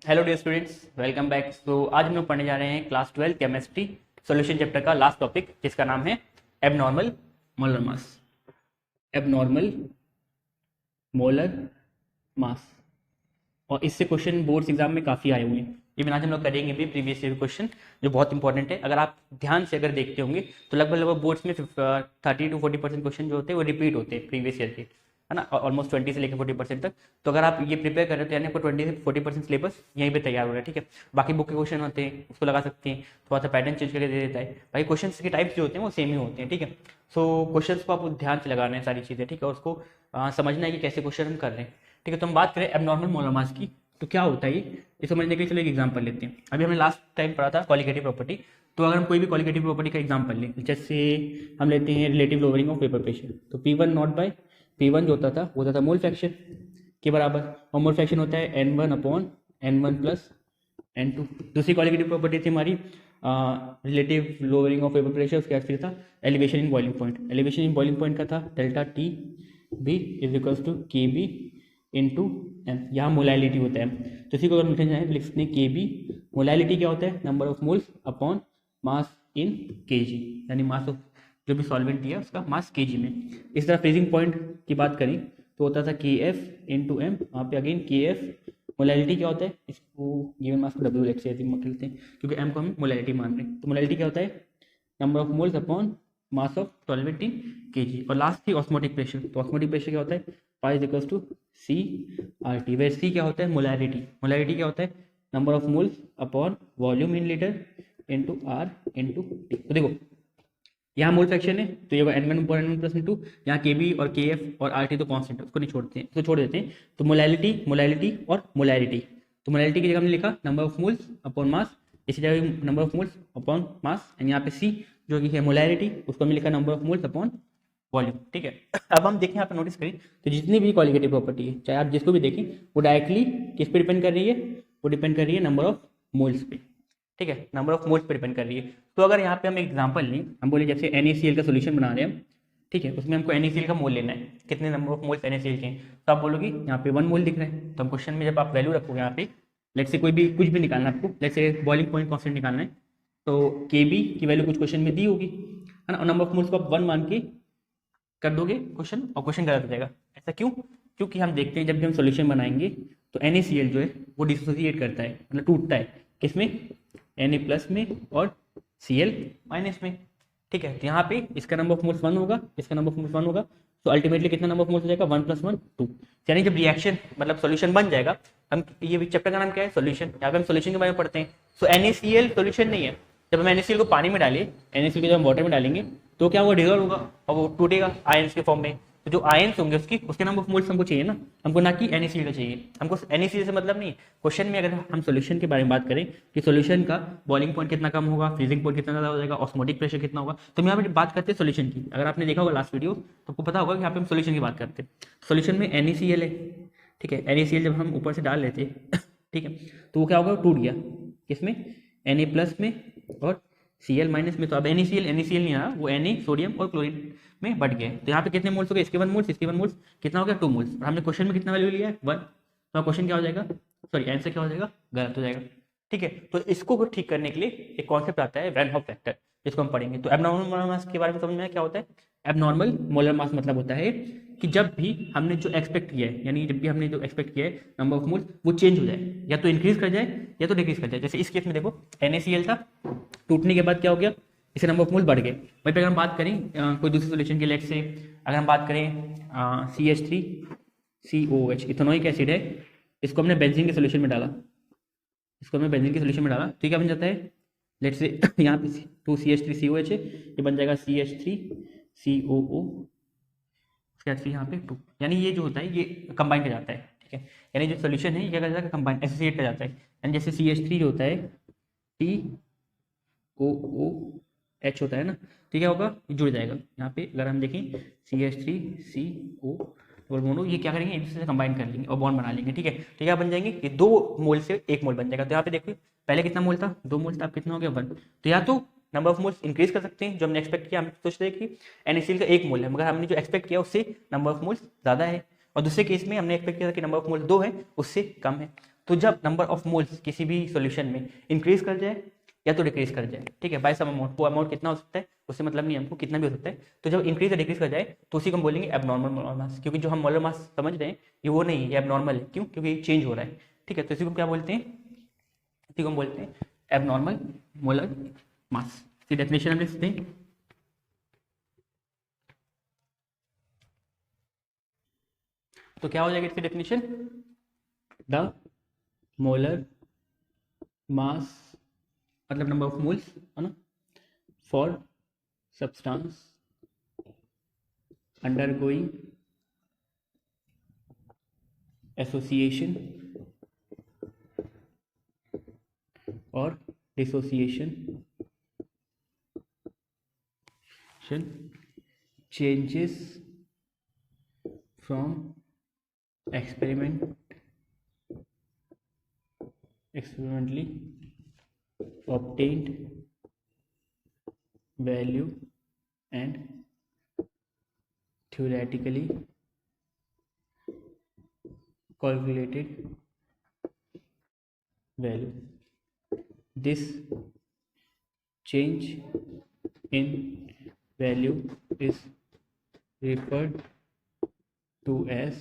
Hello dear students, welcome back. तो आज हम लोग पढ़ने जा रहे हैं क्लास 12 केमिस्ट्री सॉल्यूशन चैप्टर का लास्ट टॉपिक, जिसका नाम है abnormal molar mass. Abnormal molar mass. और इससे क्वेश्चन बोर्ड्स एग्जाम में काफ़ी आए हुए हैं। इवन आज हम लोग करेंगे भी प्रीवियस ईयर क्वेश्चन, जो बहुत इंपॉर्टेंट है। अगर आप ध्यान से अगर देखते होंगे तो लगभग लगभग बोर्ड्स में 30 to 40% क्वेश्चन जो होते हैं वो रिपीट होते हैं प्रीवियस ईयर के, है ना। ऑलमोस्ट 20 से लेकर 40% तक। तो अगर आप ये प्रिपेयर कर रहे हो तो यानी आपको 20 से 40% सिलेबस यहीं पे तैयार हो रहा है, ठीक है। बाकी बुक के क्वेश्चन होते हैं, उसको लगा सकते हैं, थोड़ा सा पैटर्न चेंज करके दे देता है। बाकी क्वेश्चन के टाइप्स जो होते हैं वो सेम ही होते हैं, ठीक है। सो क्वेश्चन को आपको ध्यान से लगाना है सारी चीज़ें, ठीक है। और उसको समझना है कि कैसे क्वेश्चन हम कर रहे हैं, ठीक है। तो हम बात करें एबनॉर्मल मोलर मास की, तो क्या होता है ये समझने के लिए चलो एक एग्जांपल लेते हैं। अभी हमने लास्ट टाइम पढ़ा था क्वालिटेटिव प्रॉपर्टी। तो अगर हम कोई भी क्वालिटेटिव प्रॉपर्टी का एग्जांपल लें, जैसे हम लेते हैं relative lowering of vapour pressure, तो P1 नॉट बाय P1 जो होता था वो होता था मोल फ्रैक्शन के बराबर, और मोल फ्रैक्शन होता है N1 upon N1 plus N2। दूसरी क्वालिटेटिव प्रॉपर्टी थी हमारी relative lowering of vapour pressure, उसके बाद फिर था elevation in boiling point. Elevation in boiling point का था delta T B is equals to K B into M. यहाँ मोलैलिटी होता है, तो इसी को अगर लिखना चाहें तो लिख सकते हैं के बी। मोलैलिटी क्या होता है? Number of moles upon mass in K G, यानी मास ऑफ जो भी सॉल्वेंट दिया उसका मास के जी में। इस तरह फ्रीजिंग पॉइंट की बात करें तो होता था के एफ इंटू एम। वहाँ पे अगेन के एफ। मोलैलिटी क्या होता है? इसको गिवन मास को डब्ल्यू एक्स ऐसे लिखते हैं क्योंकि एम को हम मोलैलिटी मान रहे हैं। तो मोलैलिटी क्या होता है? Number of moles upon mass of solvent in K G. और लास्ट थी ऑस्मोटिक प्रेशर। तो ऑस्मोटिक प्रेशर क्या होता है? Pi is equals to C R T. Where C क्या होता है? मोलैरिटी। मोलैरिटी क्या होता है? Number of moles upon volume in litre into R into T. तो देखो यहाँ मोल फ्रैक्शन है तो ये N one upon N one plus into, यहाँ के बी और के एफ और आर टी तो कॉन्स्टेंट है, उसको नहीं छोड़ते हैं, उसको छोड़ देते हैं। तो मोलैलिटी, मोलैलिटी और मोलैरिटी। तो मोलैलिटी की जगह हमने लिखा नंबर ऑफ मोल्स अपॉन मास, इसी जगह number of moles upon mass, and यहाँ पे सी जो कि है मोलैरिटी, उसको हमने लिखा number of moles upon volume, ठीक है। अब हम देखें, यहाँ पे नोटिस करें तो जितनी भी क्वालिटेटिव प्रॉपर्टी है, चाहे आप जिसको भी देखें, वो डायरेक्टली किस पे डिपेंड कर रही है? वो डिपेंड कर रही है नंबर ऑफ मोल्स पे, ठीक है। नंबर ऑफ मोल्स पे डिपेंड कर रही है। तो अगर यहाँ पे हम एग्जांपल लें, हम बोले जैसे NaCl का सोल्यूशन बना रहे हैं हम, ठीक है, उसमें हमको NaCl का मोल लेना है, कितने नंबर ऑफ मोल्स NaCl के हैं। तो आप बोलोगे यहाँ पे 1 मोल दिख रहा है। तो हम क्वेश्चन में जब आप वैल्यू रखोगे यहाँ पे, लेट से कोई भी कुछ भी निकालना है आपको, लेट से बॉइलिंग पॉइंट कॉन्स्टेंट निकालना है, तो के बी की वैल्यू कुछ क्वेश्चन में दी होगी, है ना। और नंबर ऑफ मोल्स को आप 1 मान के कर दोगे क्वेश्चन, और क्वेश्चन गलत हो जाएगा। ऐसा क्यों? क्योंकि हम देखते हैं जब भी हम सोल्यूशन बनाएंगे तो NaCl जो है वो डिसोसिएट करता है, मतलब टूटता है, किसमें? Na प्लस में और Cl माइनस में, ठीक है। तो यहाँ पे इसका नंबर ऑफ मोल्स 1 होगा, इसका नंबर ऑफ मोल्स 1 होगा, तो अल्टीमेटली कितना नंबर ऑफ मोल्स हो जाएगा? 1 + 1 2। यानी जब रिएक्शन मतलब सोल्यूशन बन जाएगा, हम ये चैप्टर का नाम क्या है? सोल्यूशन। यहाँ पे हम सोल्यूशन के बारे में पढ़ते हैं। सो NaCl सोल्यूशन नहीं है। जब हम NaCl को पानी में डालें, NaCl को जब हम वाटर में डालेंगे तो क्या होगा? डिजॉल्व होगा और वो टूटेगा आयंस के फॉर्म में। तो जो आयंस होंगे उसके नंबर ऑफ मोल्स हमको चाहिए ना, हमको ना कि NaCl का चाहिए। हमको NaCl से मतलब नहीं। क्वेश्चन में अगर हम सोल्यूशन के बारे में बात करें कि सोल्यूशन का बॉइलिंग पॉइंट कितना कम होगा, फ्रीजिंग पॉइंट कितना ज़्यादा हो जाएगा, ऑस्मोटिक प्रेशर कितना होगा, तो हम यहाँ पे बात करते हैं सोल्यूशन की। अगर आपने देखा होगा लास्ट वीडियो तो आपको पता होगा कि यहाँ पे हम सोल्यूशन की बात करते हैं। सोल्यूशन में NaCl है, ठीक है। NaCl जब हम ऊपर से डाल लेते ठीक है, तो वो क्या होगा? टूट गया किसमें? Na प्लस में और Cl माइनस में। तो अब NaCl नहीं आ रहा, वो Na सोडियम और क्लोरीन में बढ़ गया है। तो यहाँ पे कितने मोल्स हो गए? इसके 1 मोल्स, इसके 1 मोल्स, कितना हो गया? 2 मोल्स। और हमने क्वेश्चन में कितना वैल्यू लिया है? 1। तो क्वेश्चन क्या हो जाएगा? सॉरी, आंसर क्या हो जाएगा? गलत हो जाएगा, ठीक है। तो इसको ठीक करने के लिए एक कॉन्सेप्ट आता है वैन हॉफ फैक्टर, जिसको हम पढ़ेंगे। तो एबनॉर्मल मोलर मास के बारे में समझ में आया क्या होता है? एबनॉर्मल मोलर मास मतलब होता है कि जब भी हमने जो एक्सपेक्ट किया है, यानी जब भी हमने जो एक्सपेक्ट किया है नंबर ऑफ मोल्स, वो चेंज हो जाए, या तो इंक्रीज कर जाए या तो डिक्रीज कर जाए। जैसे इस केस में देखो NaCl था, टूटने के बाद क्या हो गया? इससे नंबर ऑफ मोल बढ़ गए। वहीं पर अगर हम बात करें कोई दूसरे सोल्यूशन के, लेट से अगर हम बात करें CH3COH, इथेनोइक एसिड है, इसको हमने बेंजीन के सोल्यूशन में डाला, इसको हमने बेंजीन के सोल्यूशन में डाला, तो क्या बन जाता है? लेट से यहाँ पे 2CH3COH है, ये बन जाएगा CH3COO, उसके बाद फिर यहाँ पे 2, यानी ये जो होता है ये कंबाइन कर जाता है, ठीक है। यानी जो सोल्यूशन है ये क्या कर जाता है? कंबाइन, एसोसिएट कर जाता है। यानी जैसे CH3 जो होता है TOOH होता है ना, तो क्या होगा? जुड़ जाएगा। यहाँ पे अगर हम देखें CH3CO और मोनो, ये क्या करेंगे? एक दूसरे से कंबाइन कर लेंगे और बॉन्ड बना लेंगे, ठीक है। तो क्या बन जाएंगे? ये 2 मोल से 1 मोल बन जाएगा। तो यहाँ पे देखिए पहले कितना मोल था? 2 मोल था, अब कितना हो गया? 1। तो या तो नंबर ऑफ मोल्स इंक्रीज कर सकते हैं, जो हमने एक्सपेक्ट किया, हम सोचते हैं कि NaCl का 1 मोल है, मगर हमने जो एक्सपेक्ट किया उससे नंबर ऑफ मोल्स ज़्यादा है। और दूसरे केस में हमने एक्सपेक्ट किया था कि नंबर ऑफ मोल्स 2 है, उससे कम है। तो जब नंबर ऑफ मोल्स किसी भी सॉल्यूशन में इंक्रीज कर जाए या तो डिक्रीज कर जाए, ठीक है, बाय सम अमाउंट, वो अमाउंट कितना हो सकता है उससे मतलब नहीं हमको, कितना भी हो सकता है, तो जब इंक्रीज या डिक्रीज कर जाए तो उसी को हम बोलेंगे एबनॉर्मल मोलर मास, क्योंकि जो हम मोलर मास समझ रहे हैं ये वो नहीं है, ये एबनॉर्मल है। क्यों? क्योंकि चेंज हो रहा है, ठीक है। तो इसी को क्या बोलते हैं, इसी को हम बोलते हैं एबनॉर्मल मोलर मास। इसकी डेफिनेशन हम लिखते हैं, तो क्या हो जाएगी इसकी डेफिनेशन, द मोलर मास मतलब नंबर ऑफ मोल्स है ना, फॉर सब्सटेंस अंडरगोइंग एसोसिएशन और dissociation changes from experimentally obtained value and theoretically calculated value. This change in value is referred to as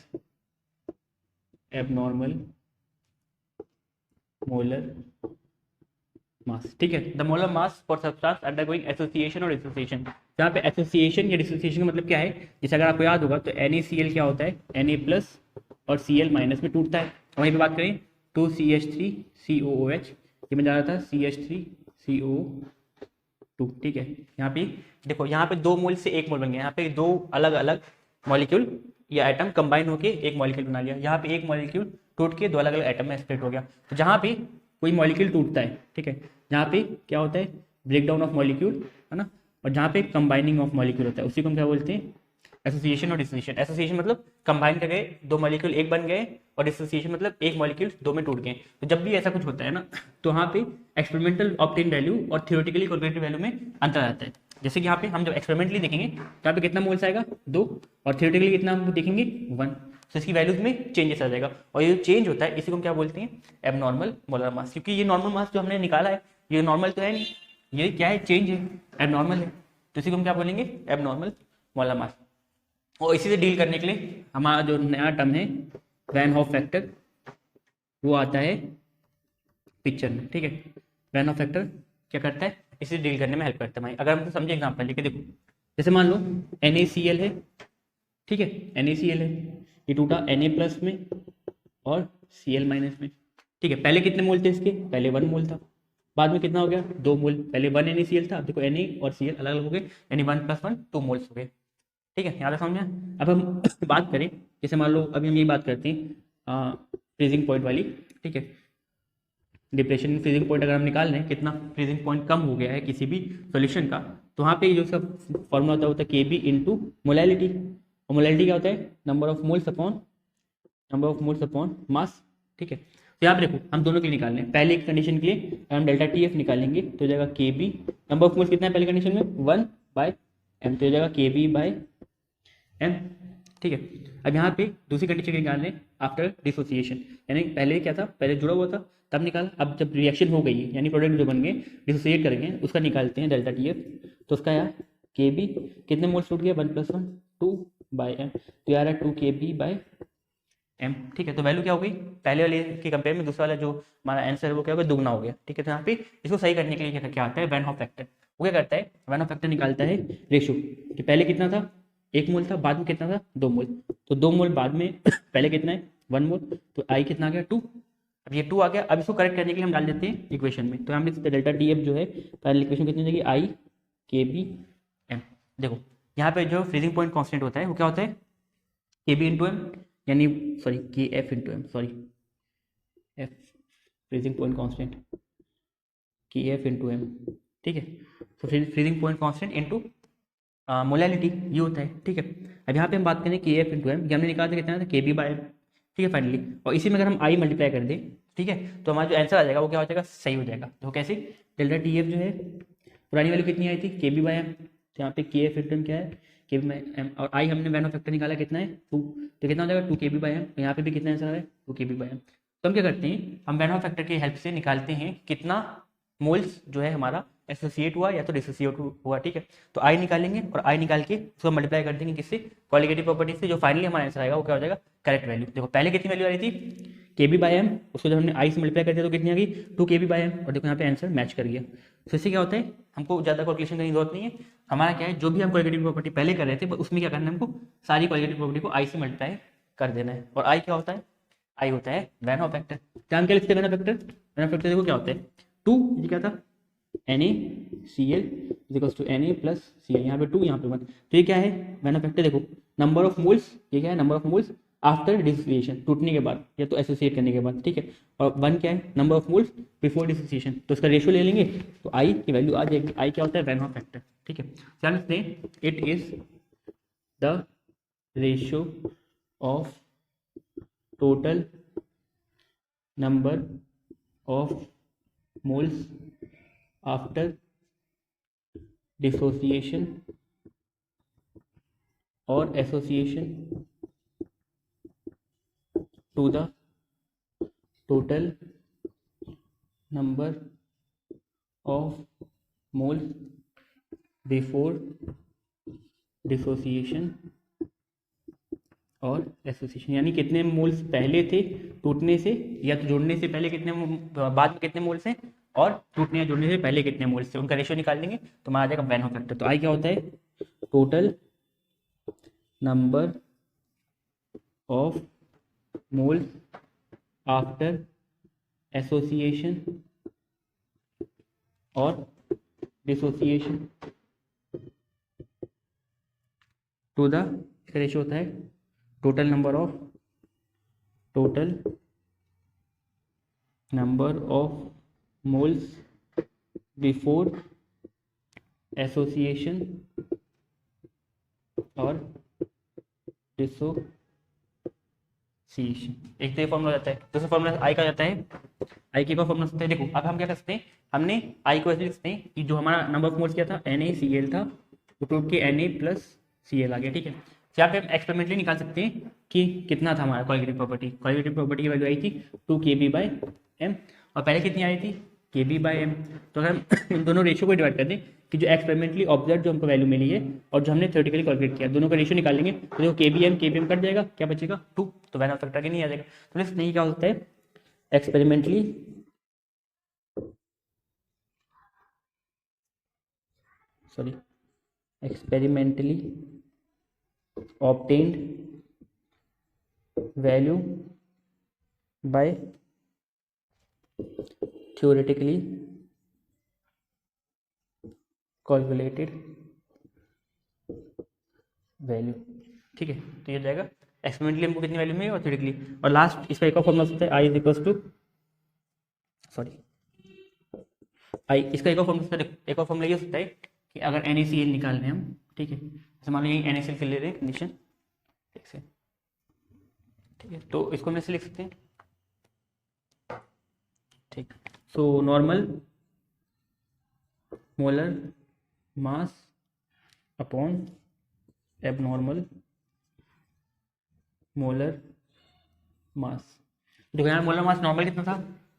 abnormal molar mass, ठीक है। The molar mass for substance undergoing association और dissociation. यहाँ पे association या dissociation का मतलब क्या है, जैसे अगर आपको याद होगा तो NaCl क्या होता है, Na+ और Cl- में टूटता है। वहीं पे बात करें 2CH3COOH, ये में जा रहा था CH3CO2, ठीक है। यहाँ पे देखो, यहाँ पे 2 मोल से 1 मोल बन गया, यहाँ पे 2 अलग अलग मॉलिक्यूल या एटम कंबाइन होके एक मॉलिक्यूल बना लिया। यहाँ पे एक मॉलिक्यूल टूट के 2 अलग अलग एटम में स्प्लिट हो गया। तो जहाँ पे कोई मॉलिक्यूल टूटता है, ठीक है, जहाँ पे क्या होता है, ब्रेक डाउन ऑफ मॉलिक्यूल, है ना, और जहाँ पे कंबाइनिंग ऑफ मॉलिक्यूल होता है उसी को हम क्या बोलते हैं, एसोसिएशन और डिसोसिएशन। एसोसिएशन मतलब कंबाइन कर गए, 2 मॉलिक्यूल एक बन गए, और डिसोसिएशन मतलब एक मॉलिक्यूल 2 में टूट गए। तो जब भी ऐसा कुछ होता है ना, तो वहाँ पे एक्सपेरिमेंटल ऑब्टेन वैल्यू और थियोरेटिकली कैलकुलेटेड वैल्यू में अंतर आता है। जैसे कि यहाँ पे हम जब एक्सपेरिमेंटली देखेंगे तो यहाँ पे कितना मोल्स आएगा 2, और थियोरेटिकली कितना हम देखेंगे 1, तो इसकी वैल्यूज में चेंजेस आ जाएगा। और ये जो चेंज होता है इसी को हम क्या बोलते हैं, एबनॉर्मल मोलर मास। क्योंकि ये नॉर्मल मास जो हमने निकाला है ये नॉर्मल तो है नहीं, ये क्या है, चेंज है, एबनॉर्मल है, तो इसी को हम क्या बोलेंगे, एबनॉर्मल मोलर मास। और इसी से डील करने के लिए हमारा जो नया टर्म है वैन हॉफ फैक्टर, वो आता है पिक्चर में, ठीक है। वैन हॉफ फैक्टर क्या करता है, इसे डील करने में हेल्प करता है भाई। अगर हम तो समझे एग्जांपल लेके देखो, जैसे मान लो NaCl है, ठीक है, NaCl है, ये टूटा Na+ में और Cl- में, ठीक है। पहले कितने मोल थे इसके, पहले 1 मोल था, बाद में कितना हो गया 2 मोल, पहले 1 NaCl था, अब देखो Na और Cl अलग अलग हो गए, यानी 1 + 1 2 मोल्स हो गए, ठीक है। यहाँ तक समझ में। अब हम बात करें, जैसे मान लो अभी हम ये बात करते हैं फ्रीजिंग पॉइंट वाली, ठीक है। डिप्रेशन फ्रीजिंग पॉइंट अगर हम निकाल रहे हैं, कितना फ्रीजिंग पॉइंट कम हो गया है किसी भी सॉल्यूशन का, तो वहाँ पे जो सब फॉर्मूला होता है Kb × मोलैलिटी, और मोलैलिटी क्या होता है, नंबर ऑफ मोल्स अपॉन मास, ठीक है। तो यहाँ पे देखो हम दोनों के लिए निकाल रहे हैं। पहले एक कंडीशन के लिए हम ΔTF निकालेंगे तो हो जाएगा Kb, नंबर ऑफ मोल्स कितना है पहले कंडीशन में 1/m, तो हो जाएगा Kb/m, ठीक है। अब यहाँ पे दूसरी कंडीशन निकाल रहे हैं आफ्टर डिसोसिएशन, यानी पहले क्या था, पहले जुड़ा हुआ था तब निकाला, अब जब रिएक्शन हो गई है यानी प्रोडक्ट जो बन गए डिसोसिएट कर गए उसका निकालते हैं ΔTF। तो उसका यार Kb कितने मोल्स टूट गया 1 + 1 2/m, तो यार 2 Kb/m, ठीक है। तो वैल्यू क्या हो गई, पहले वाले के कंपेयर में दूसरा वाला जो हमारा आंसर है वो क्या हो गया, दुगना हो गया, ठीक है। तो यहाँ पे इसको सही करने के लिए क्या आता है, वैन हॉफ फैक्टर। वो क्या करता है, वैन हॉफ फैक्टर निकालता है रेशो, कि पहले कितना था 1 मोल था, बाद में कितना था 2 मोल, तो 2 मोल बाद में पहले कितना है 1 मोल, तो आई कितना आ गया 2, अब ये 2 आ गया। अब इसको करेक्ट करने के लिए हम डाल देते हैं इक्वेशन में, तो हम लिखते हैं ΔTF जो है पहले इक्वेशन कितनी जाएगी I Kb/m। देखो यहाँ पे जो फ्रीजिंग पॉइंट कांस्टेंट होता है वो क्या होता है Kb/m, यानी sorry Kf/m, sorry F freezing point constant Kf/m, ठीक है। तो freezing point constant into molality ये होता है, ठीक है। अब यहाँ पे हम बात करें Kf/m, ये हमने निकाला था कितना था Kb/m, ठीक है फाइनली। और इसी में अगर हम I मल्टीप्लाई कर दें, ठीक है, तो हमारा जो आंसर आ जाएगा वो क्या हो जाएगा, सही हो जाएगा। तो कैसे, ΔTF जो है पुरानी वैल्यू कितनी आई थी Kb/m, तो यहाँ पे Kf/m क्या है Kb/m, और I हमने वैन ऑफ फैक्टर निकाला कितना है 2, तो कितना हो जाएगा 2 Kb/m, यहाँ पे भी कितना आंसर आ रहा है 2 Kb/m। तो हम क्या करते हैं, हम वैन हॉफ फैक्टर की हेल्प से निकालते हैं कितना मोल्स जो है हमारा एसोसिएट हुआ या तो डिसोसिएट हुआ, ठीक है। तो आई निकालेंगे और आई निकाल के उसको मल्टीप्लाई कर देंगे किससे, क्वालिटेटिव प्रॉपर्टी से। जो फाइनली हमारा आंसर आएगा वो क्या हो जाएगा, करेक्ट वैल्यू। देखो पहले कितनी वैल्यू आ रही थी, के बी बाई एम, उसको जब हमने आई से मल्टीप्लाई कर दिया तो कितनी आ गई, 2 KB बाई एम। और देखो यहाँ पे आंसर मैच कर गया। तो इससे क्या होता है, हमको ज़्यादा कैलकुलेशन करने की जरूरत नहीं है। हमारा क्या है, जो भी हम क्वालिटेटिव प्रॉपर्टी पहले कर रहे थे उसमें क्या करना है, हमको सारी क्वालिटेटिव प्रॉपर्टी को आई से मल्टीप्लाई कर देना है। और आई क्या होता है, आई होता है वैन हॉफ फैक्टर। क्या हम क्या लिखते हैं van Hoff factor, van Hoff factor देखो क्या होता है, 2 ये क्या था, NaCl equals to Na plus Cl, यहाँ पे 2 यहाँ पे 1। तो ये क्या है वैन हॉफ फैक्टर, देखो नंबर ऑफ मोल्स, ये क्या है number of moles after dissociation, टूटने के बाद या तो एसोसिएट करने के बाद, ठीक है। और 1 क्या है, number of moles before dissociation. तो इसका रेशियो ले लेंगे तो आई की वैल्यू आ जाएगी। आई क्या होता है, वैन हॉफ फैक्टर, ठीक है। ध्यान रखते हैं, it is the ratio of total number of moles after dissociation और association to the total number of moles before dissociation और एसोसिएशन। यानी कितने मोल्स पहले थे टूटने से या तो जुड़ने से पहले कितने, बाद में कितने मोल्स हैं, और टूटने या जुड़ने से पहले कितने मोल्स थे, उनका रेशियो निकाल देंगे तो हमारा आ जाएगा वैन हॉफ फैक्टर। तो आई क्या होता है, total number of moles after association और डिसोसिएशन टू द, इसका रेशियो होता है total number of moles before association और डिसोसिएशन। एक तो ये फॉर्मूला जाता है, दूसरा फॉर्मूला आई का जाता है, आई के का फॉर्मूला सकते हैं। देखो अब हम क्या कर सकते हैं, हमने आई को ऐसे लिख सकते हैं कि जो हमारा नंबर ऑफ मोल्स क्या था, NaCl था, तो टूट के Na प्लस Cl आ गया, ठीक है। यहाँ पे हम एक्सपेरिमेंटली निकाल सकते हैं कि कितना था हमारा क्वालिटेटिव प्रॉपर्टी। क्वालिटेटिव प्रॉपर्टी की वैल्यू आई थी 2 KB/m, और पहले कितनी आई थी, KB/m। तो अगर हम इन दोनों रेशियो को डिवाइड कर दें कि जो एक्सपेरिमेंटली ऑब्जर्व जो हमको वैल्यू मिली है और जो हमने थ्योरेटिकली कैलकुलेट किया, दोनों का रेशियो निकालेंगे तो देखो KBM कट जाएगा, क्या बचेगा 2, तो वैन हॉफ फैक्टर के नहीं आ जाएगा। तो नेक्स्ट नहीं क्या हो सकता है, experimentally obtained value by theoretically calculated value, ठीक है। तो ये जाएगा एक्सपेरिमेंटली हमको कितनी वैल्यू मिली और थ्योरेटिकली। और लास्ट इसका एक और फॉर्मूला होता है, I is equals to, sorry I, इसका एक और फॉर्मूला ये होता है कि अगर NaCl निकाल रहे हैं हम, ठीक है, जैसे मान लीजिए NaCl के ले रहे हैं कंडीशन, ठीक है, ठीक है, तो इसको हम ऐसे लिख सकते हैं, ठीक। So normal molar mass upon abnormal molar मास। देखो यहाँ मोलर मास नॉर्मल कितना था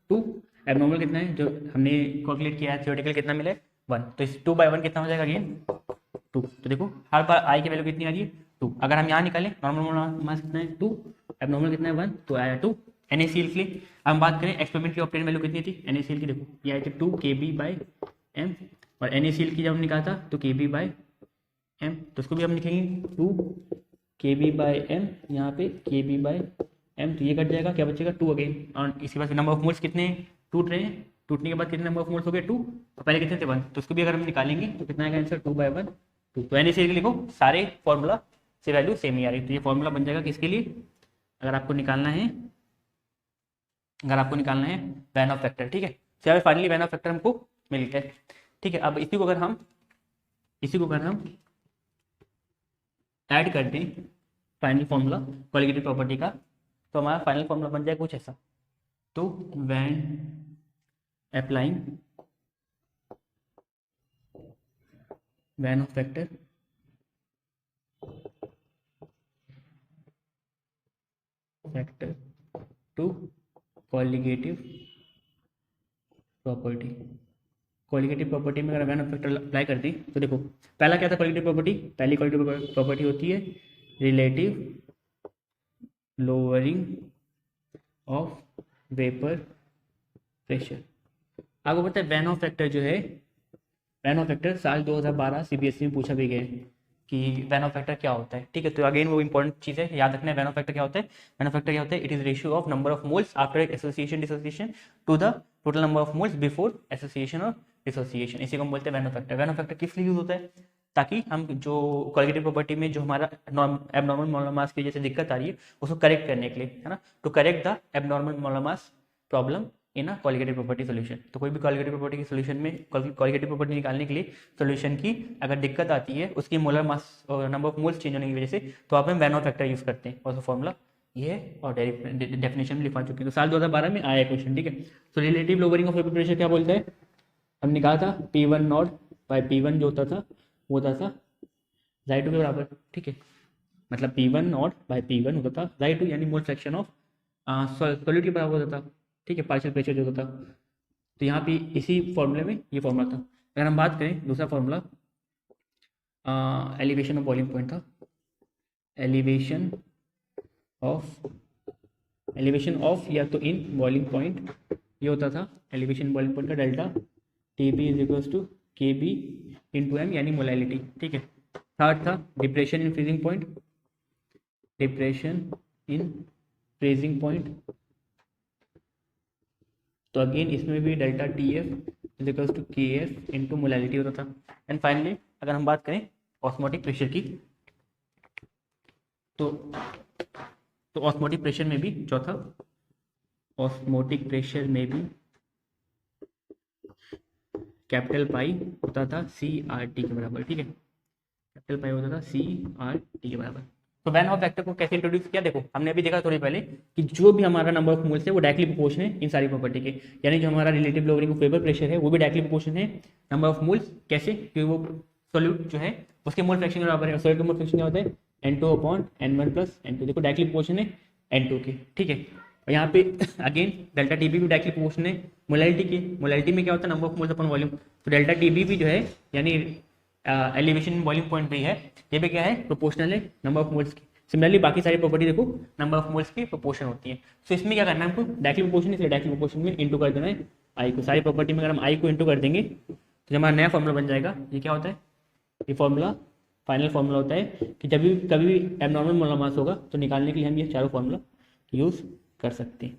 2, एबनॉर्मल कितना है जो हमने कैलकुलेट किया है, थ्योरेटिकल कितना मिला है 1, तो इस 2/1 कितना हो जाएगा अगेन 2। तो देखो हर बार आई की वैल्यू कितनी आ रही है 2। अगर हम यहाँ निकालें नॉर्मल मोलर मास कितना है 2, एबनॉर्मल कितना है 1, तो आया 2। NaCl के लिए हम बात करें एक्सपेरिमेंटली ऑब्टेन वैल्यू कितनी थी NaCl की, देखो ये आई थी 2 KB/m, और NaCl की जब हम निकाला था तो KB/m, तो इसको भी हम लिखेंगे 2 KB/m, यहाँ पे KB/m, तो ये कट जाएगा, क्या बचेगा 2 अगेन। और इसके बाद नंबर ऑफ मोल्स कितने टूट रहे हैं, टूटने के बाद कितने नंबर ऑफ मोल्स हो गए 2, तो पहले कितने थे 1, तो इसको भी अगर हम निकालेंगे तो कितना आएगा आंसर 2/1 2। तो NaCl के लिखो सारे फॉर्मूला से वैल्यू सेम ही आ रही, तो ये फॉर्मूला बन जाएगा किसके लिए, अगर आपको निकालना है वैन ऑफ फैक्टर, ठीक है। तो फाइनली वैन ऑफ फैक्टर हमको मिल गया, ठीक है। अब इसी को अगर हम ऐड कर दें फाइनल फॉर्मूला क्वालिटेटिव प्रॉपर्टी का, तो हमारा फाइनल फॉर्मूला बन जाए कुछ ऐसा। तो when applying van Hoff factor to colligative property. Colligative property में अगर वैन फैक्टर अप्लाई कर दी तो देखो पहला क्या था कॉलिगेटिव प्रॉपर्टी, पहली कॉलिगेटिव प्रॉपर्टी होती है relative lowering of vapour pressure. आपको पता है वैन ऑफ फैक्टर जो है, वैन ऑफ फैक्टर साल 2012 सीबीएसई में पूछा भी गया है कि वैन ऑफ फैक्टर क्या होता है। ठीक है, तो अगेन वो इंपॉर्टेंट चीज़ है, याद रखना है वैन ऑफ फैक्टर क्या होता है। वैन ऑफ फैक्टर क्या होता है, it is ratio of number of moles after association dissociation to the total number of moles before association और डिसोसिएशन। इसी को हम बोलते हैं van Hoff factor. Van Hoff factor किस लिए यूज होता है, ताकि हम जो कॉलिगेटिव प्रॉपर्टी में जो हमारा एबनॉर्मल मोलर मास की वजह से दिक्कत आ रही है उसको करेक्ट करने के लिए, है ना, to correct the abnormal molar mass problem in a colligative property solution. तो कोई भी कॉलिगेटिव प्रॉपर्टी के सोल्यूशन में कॉलिगेटिव प्रॉपर्टी निकालने के लिए सोल्यूशन की अगर दिक्कत आती है उसकी मोलर मास और नंबर ऑफ मोल्स चेंज होने की वजह से, तो आप वैन ऑफ फैक्टर यूज करते हैं। और फॉर्मूला ये है और डेफिनेशन में लिखा चुके हैं। तो साल 2012 में आया क्वेश्चन। ठीक है, तो relative lowering of vapour pressure क्या बोलता है, हमने कहा था P1 नॉट बाय P1 जो होता था वो होता था Xi2 के बराबर। ठीक है, मतलब P1 नॉट बाय P1 होता था Xi2 यानी मोल फ्रैक्शन ऑफ सॉलिड के बराबर होता था। ठीक है, पार्शियल प्रेशर जो होता था। तो यहाँ पे इसी फॉर्मूले में ये फॉर्मूला था। अगर हम बात करें दूसरा formula elevation of boiling point था। एलिवेशन ऑफ या तो इन बॉइलिंग पॉइंट ये होता था, एलिवेशन बॉइलिंग पॉइंट का delta TB is equals to KB into M यानी मोलैलिटी। ठीक है, थर्ड था depression in freezing point, depression in freezing point. तो अगेन इसमें भी delta TF is equals to KF into molality होता था। एंड फाइनली अगर हम बात करें ऑस्मोटिक प्रेशर की, तो ऑस्मोटिक प्रेशर में भी चौथा, ऑस्मोटिक प्रेशर में भी कैपिटल पाई होता था CRT के बराबर। ठीक है, कैपिटल पाई होता था CRT के बराबर। तो वैन ऑफ फैक्टर को कैसे इंट्रोड्यूस किया, देखो हमने अभी देखा थोड़ी पहले कि जो भी हमारा नंबर ऑफ मोल्स है वो डायरेक्टली प्रोपोर्शन है इन सारी प्रॉपर्टी के, यानी जो हमारा relative lowering of vapour pressure है वो भी डायरेक्टली प्रोपोर्शन है नंबर ऑफ मोल्स। कैसे, क्योंकि वो सॉल्यूट जो है उसके मोल फ्रैक्शन के बराबर है। सॉल्यूट का मोल फ्रैक्शन क्या होता है N2/N1 प्लस N2। देखो डायरेक्टली प्रोपोर्शन है N2 के। ठीक है, और यहाँ पे अगेन डेल्टा TB भी डायरेक्टली प्रोपोर्शन है मोलैलिटी के। मोलैलिटी में क्या होता है, number of moles upon volume. तो डेल्टा TB भी जो है यानी एलिवेशन बॉइलिंग पॉइंट भी है, ये भी क्या है, प्रोपोर्शनल है नंबर ऑफ मोल्स की। सिमिलरली बाकी सारी प्रॉपर्टी देखो नंबर ऑफ मोल्स की प्रोपोर्शन होती है। सो इसमें क्या करना है हमको, डायरेक्टली प्रोपोर्शन, इसलिए डायरेक्टली प्रोपोर्शन में इंटू कर देना है आई को। सारी प्रॉपर्टी में अगर हम आई को इंटू कर देंगे तो जब हमारा नया फॉर्मूला बन जाएगा। ये क्या होता है, ये फॉर्मूला फाइनल फॉर्मूला होता है कि जब भी कभी भी एबनॉर्मल मोलर मास होगा तो निकालने के लिए हम ये चारों फॉर्मूला यूज कर सकते हैं।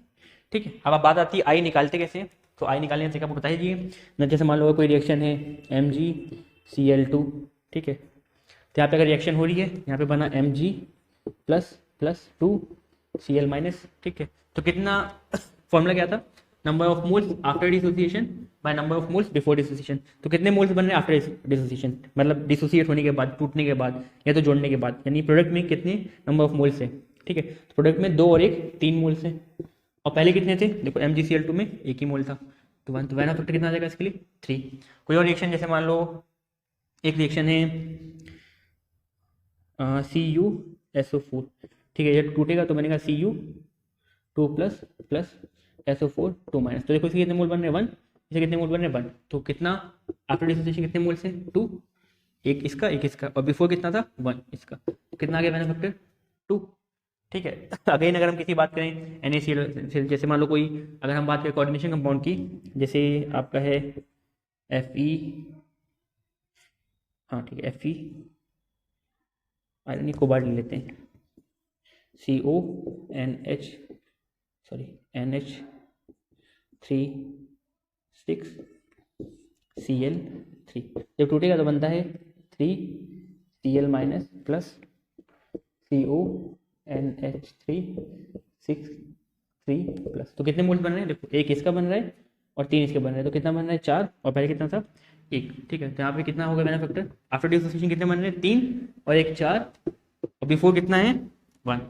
ठीक है, अब बात आती है आई निकालते कैसे। तो आई निकालने से आपको बताइए ना, जैसे मान लो कोई रिएक्शन है MgCl2। ठीक है, तो यहाँ पे अगर रिएक्शन हो रही है, यहाँ पे बना Mg प्लस 2Cl माइनस। ठीक है, तो कितना फॉर्मूला क्या था, number of moles after dissociation by number of moles before dissociation. तो कितने मोल्स बन रहे हैं आफ्टर डिसोसिएशन, मतलब डिसोसिएट होने के बाद, टूटने के बाद या तो जोड़ने के बाद, यानी प्रोडक्ट में कितने नंबर ऑफ मोल्स है। ठीक है, तो प्रोडक्ट में 2 और 1 3 मोल्स हैं। और पहले कितने थे, देखो MgCl2 में 1 ही मोल था, तो वैन ऑफ फैक्टर कितना आ जाएगा इसके लिए 3। कोई और रिएक्शन, जैसे मान लो एक रिएक्शन है CuSO4। ठीक है, ये टूटेगा तो बनेगा Cu2 प्लस SO4 2 माइनस। तो देखो इसके कितने मोल बन रहे हैं 1, इसे कितने मोल बन रहे हैं 1। तो कितना आफ्टर डिसोसिएशन कितने मोल से 2, एक इसका एक इसका, और बिफोर कितना था 1 इसका, तो कितना आ गया वैन ऑफ फैक्टर 2। ठीक है, अगेन अगर हम किसी बात करें NaCl, जैसे मान लो कोई, अगर हम बात करें कोऑर्डिनेशन कंपाउंड की, जैसे आपका है Fe, हाँ ठीक है Fe आयरन कोबाल्ट ले लेते हैं, NH3 जब टूटेगा तो बनता है 3Cl minus plus CONH3 plus. तो कितने मोल्स बन रहे हैं, देखो एक इसका बन रहा है और 3 इसके बन रहे हैं, तो कितना बन रहा है 4, और पहले कितना था 1। ठीक है, तो यहाँ पे कितना होगा van Hoff factor after dissociation कितने बन रहे हैं 3 और 1 4, और बिफोर कितना है 1।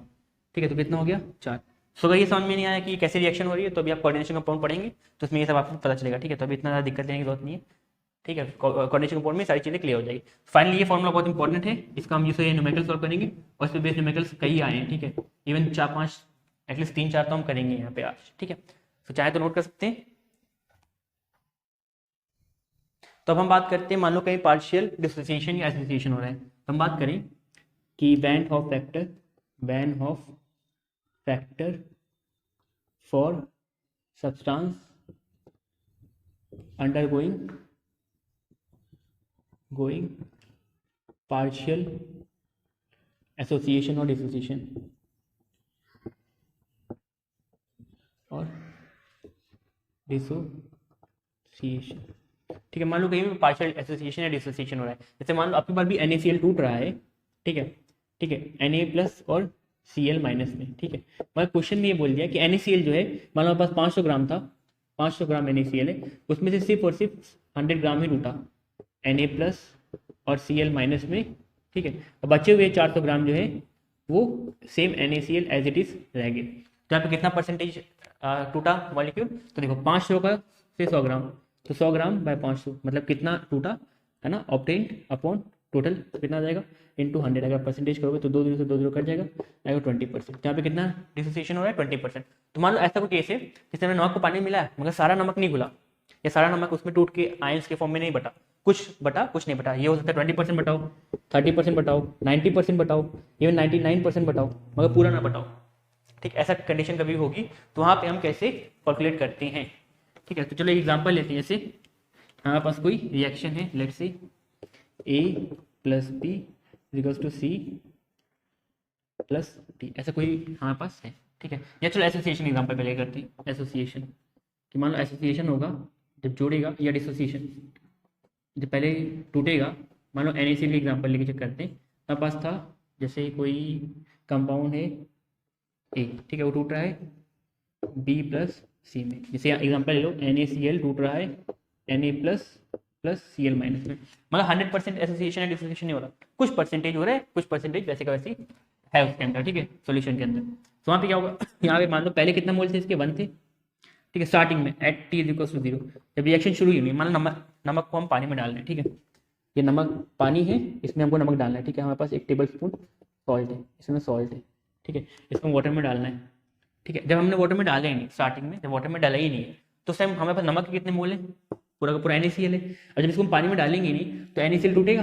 ठीक है, तो कितना हो गया 4। सो अगर ये समझ में नहीं आया कि कैसे रिएक्शन हो रही है, तो अभी आप कोऑर्डिनेशन कंपाउंड पढ़ेंगे तो उसमें ये सब आपको पता चलेगा। ठीक है, तो अभी इतना ज़्यादा दिक्कत लेने की जरूरत नहीं है। ठीक है, कोऑर्डिनेशन कंपाउंड में सारी चीज़ें क्लियर हो जाएगी। फाइनली ये फॉर्मूला बहुत इंपॉर्टेंट है, इसका हम जिससे न्यूमेरिकल सॉल्व करेंगे और इस पर बेस्ड न्यूमेरिकल्स कई आए हैं। ठीक है, इवन 4-5 एटलीस्ट 3-4 तो हम करेंगे यहाँ पे आज। ठीक है, तो चाहे तो नोट कर सकते हैं। तो अब हम बात करते हैं, मान लो कहीं पार्शियल डिसोसिएशन या एसोसिएशन हो रहा है, तो हम बात करें कि van Hoff factor for substance undergoing partial association और डिसोसिएशन ठीक है। मान लो कहीं भी पार्शियल एसोसिएशन या डिसोसिएशन हो रहा है, जैसे मान लो आपके पास भी NaCl टूट रहा है, ठीक है, Na प्लस और Cl माइनस में, ठीक है। मतलब क्वेश्चन में ये बोल दिया कि NaCl जो है, मान लो हमारे पास 500 ग्राम था, 500 ग्राम NaCl है, उसमें से सिर्फ और सिर्फ 100 ग्राम ही टूटा Na प्लस और Cl माइनस में, ठीक है। अब बचे हुए 400 ग्राम जो है वो same NaCl as it is रह गए। तो यहाँ पे कितना परसेंटेज टूटा मॉलिक्यूल, तो देखो 500 का से 100 ग्राम, तो 100 ग्राम बाय 500 मतलब कितना टूटा, है ना, ऑब्टेन्ड अपॉन टोटल कितना आ जाएगा इंटू 100। अगर परसेंटेज करोगे तो 2 0 से 2 0 कट जाएगा, आएगा 20%। यहाँ पे कितना डिसोसिएशन हो रहा है 20%। तो मान लो ऐसा कोई केस है जिसमें नमक को पानी मिला है मगर सारा नमक नहीं घुला, या सारा नमक उसमें टूट के आयंस के फॉर्म में नहीं बटा, कुछ बटा कुछ नहीं बटा। ये हो सकता है 20% बटाओ, 30% बटाओ, 90% बटाओ, इवन 99% बटाओ, मगर पूरा ना बटाओ, ठीक। ऐसा कंडीशन कभी होगी तो वहाँ पे हम कैसे कैलकुलेट करते हैं, ठीक है। तो चलो एक एग्जांपल लेते हैं। जैसे हमारे पास कोई रिएक्शन है, let's say A plus B equals to C plus D, ऐसा कोई हमारे पास है, ठीक है। या चलो एसोसिएशन एग्जांपल पहले करते हैं। एसोसिएशन कि मान लो एसोसिएशन होगा जब जोड़ेगा, या डिसोसिएशन जब पहले टूटेगा। मान लो NaCl के एग्जांपल लेके चेक करते हैं। हमारे पास था जैसे कोई कंपाउंड है A, ठीक है, वो टूट रहा है B प्लस C में। जैसे एग्जांपल ले लो, NaCl टूट रहा है Na प्लस Cl माइनस में, मतलब 100% एसोसिएशन या डिसोसिएशन नहीं हो रहा, कुछ परसेंटेज हो रहा है, कुछ परसेंटेज वैसे का वैसे है उसके अंदर, ठीक है, सॉल्यूशन के अंदर। तो वहाँ पे क्या होगा, यहाँ पे मान लो पहले कितना मोल थे इसके 1 थे, ठीक है, स्टार्टिंग में एट T = 0, जब रिएक्शन शुरू ही नहीं, मान लो नमक को हम पानी में डाल रहे हैं, ठीक है, ये नमक पानी है, इसमें हमको नमक डालना है, ठीक है। हमारे पास 1 टेबल स्पून सॉल्ट है, इसमें सॉल्ट है, ठीक है, इसको वाटर में डालना है, ठीक है। जब हमने वाटर में डाले ही नहीं, स्टार्टिंग में जब वाटर में डाला ही नहीं है, तो सेम हमारे पास नमक के कितने मोल हैं, पूरा का पूरा NaCl है। और जब इसको हम पानी में डालेंगे नहीं तो NaCl टूटेगा।